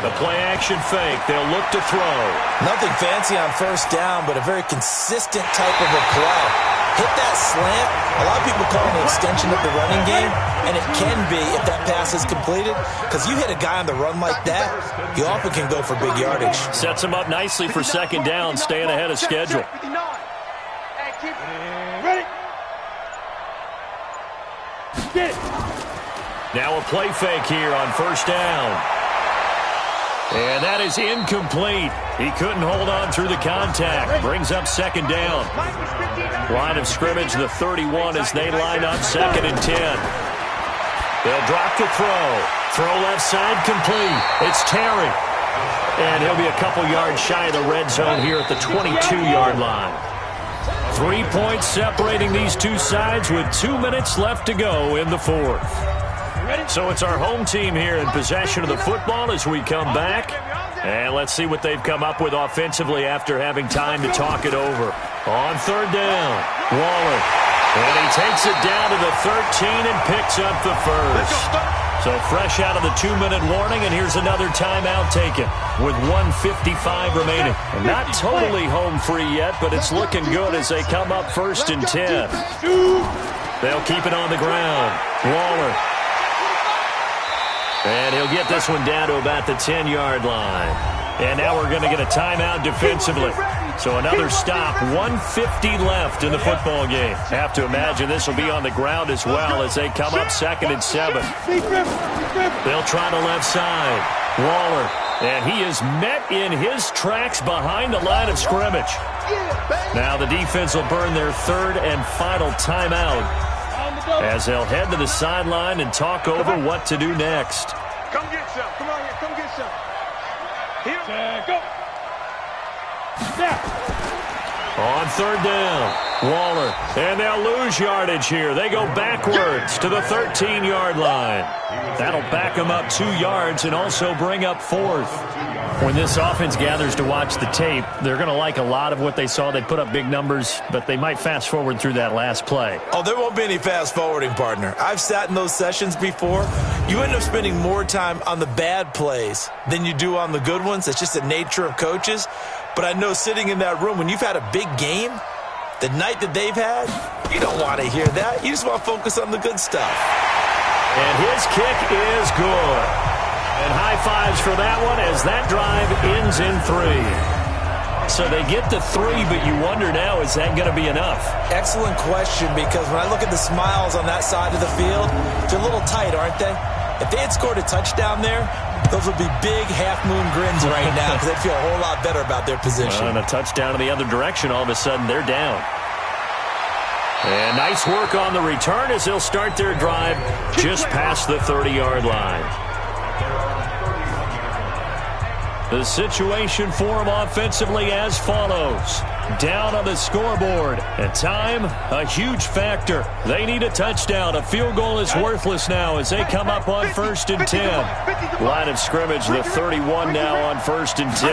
The play-action fake. They'll look to throw. Nothing fancy on first down, but a very consistent type of a play. Hit that slant. A lot of people call it an extension of the running game, and it can be if that pass is completed, because you hit a guy on the run like that, he often can go for big yardage. Sets him up nicely for second down, staying ahead of schedule. Now a play fake here on first down. And that is incomplete. He couldn't hold on through the contact. Brings up second down. Line of scrimmage, the 31 as they line up second and 10. They'll drop to throw. Throw left side complete. It's Terry. And he'll be a couple yards shy of the red zone here at the 22-yard line. 3 points separating these two sides with 2 minutes left to go in the fourth. So it's our home team here in possession of the football as we come back. And let's see what they've come up with offensively after having time to talk it over. On third down, Waller. And he takes it down to the 13 and picks up the first. So fresh out of the 2-minute warning, and here's another timeout taken with 1:55 remaining. And not totally home free yet, but it's looking good as they come up first and 10. They'll keep it on the ground. Waller. And he'll get this one down to about the 10-yard line. And now we're going to get a timeout defensively. So another stop, 1:50 left in the football game. Have to imagine this will be on the ground as well as they come up second and 7. They'll try the left side. Waller. And he is met in his tracks behind the line of scrimmage. Now the defense will burn their third and final timeout as they'll head to the sideline and talk over what to do next. Come get some. Come on here. Come get some. Here. Go. On third down, Waller. And they'll lose yardage here. They go backwards to the 13-yard line. That'll back them up 2 yards and also bring up fourth. When this offense gathers to watch the tape, they're going to like a lot of what they saw. They put up big numbers, but they might fast forward through that last play. Oh, there won't be any fast forwarding, partner. I've sat in those sessions before. You end up spending more time on the bad plays than you do on the good ones. It's just the nature of coaches. But I know sitting in that room, when you've had a big game, the night that they've had, you don't want to hear that. You just want to focus on the good stuff. And his kick is good. And high fives for that one as that drive ends in 3. So they get to 3, but you wonder now, is that going to be enough? Excellent question, because when I look at the smiles on that side of the field, they're a little tight, aren't they? If they had scored a touchdown there, those would be big half-moon grins right now because they'd feel a whole lot better about their position. And a touchdown in the other direction, all of a sudden they're down. And nice work on the return as they'll start their drive just past the 30-yard line. The situation for them offensively as follows. Down on the scoreboard. And time, a huge factor. They need a touchdown. A field goal is worthless now as they come up on first and 10. Line of scrimmage, the 31 now on first and 10.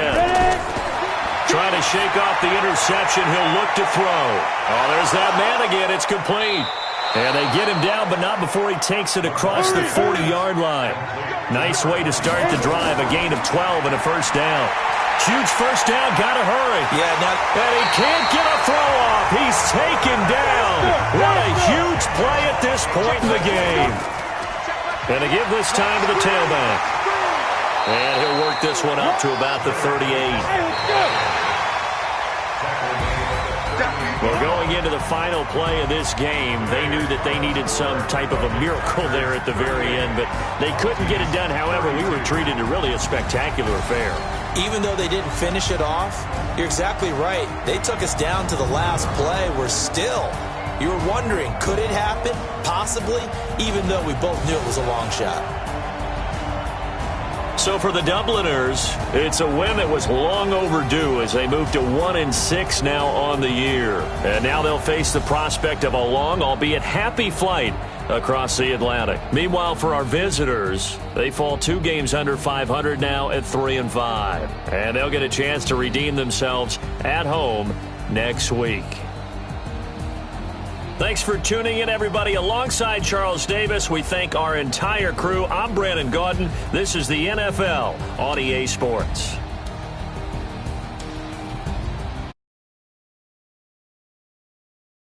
Trying to shake off the interception. He'll look to throw. Oh, there's that man again. It's complete. And they get him down, but not before he takes it across the 40-yard line. Nice way to start the drive. A gain of 12 and a first down. Huge first down. Got to hurry. Yeah, now, and he can't get a throw off. He's taken down. What a huge play at this point in the game. And to give this time to the tailback. And he'll work this one up to about the 38. Well, going into the final play of this game, they knew that they needed some type of a miracle there at the very end, but they couldn't get it done. However, we were treated to really a spectacular affair. Even though they didn't finish it off, you're exactly right. They took us down to the last play. You were wondering, could it happen? Possibly, even though we both knew it was a long shot. So for the Dubliners, it's a win that was long overdue as they move to 1-6 now on the year. And now they'll face the prospect of a long, albeit happy flight across the Atlantic. Meanwhile, for our visitors, they fall 2 games under 500 now at 3-5. And they'll get a chance to redeem themselves at home next week. Thanks for tuning in, everybody. Alongside Charles Davis, we thank our entire crew. I'm Brandon Gaudin. This is the NFL on EA Sports.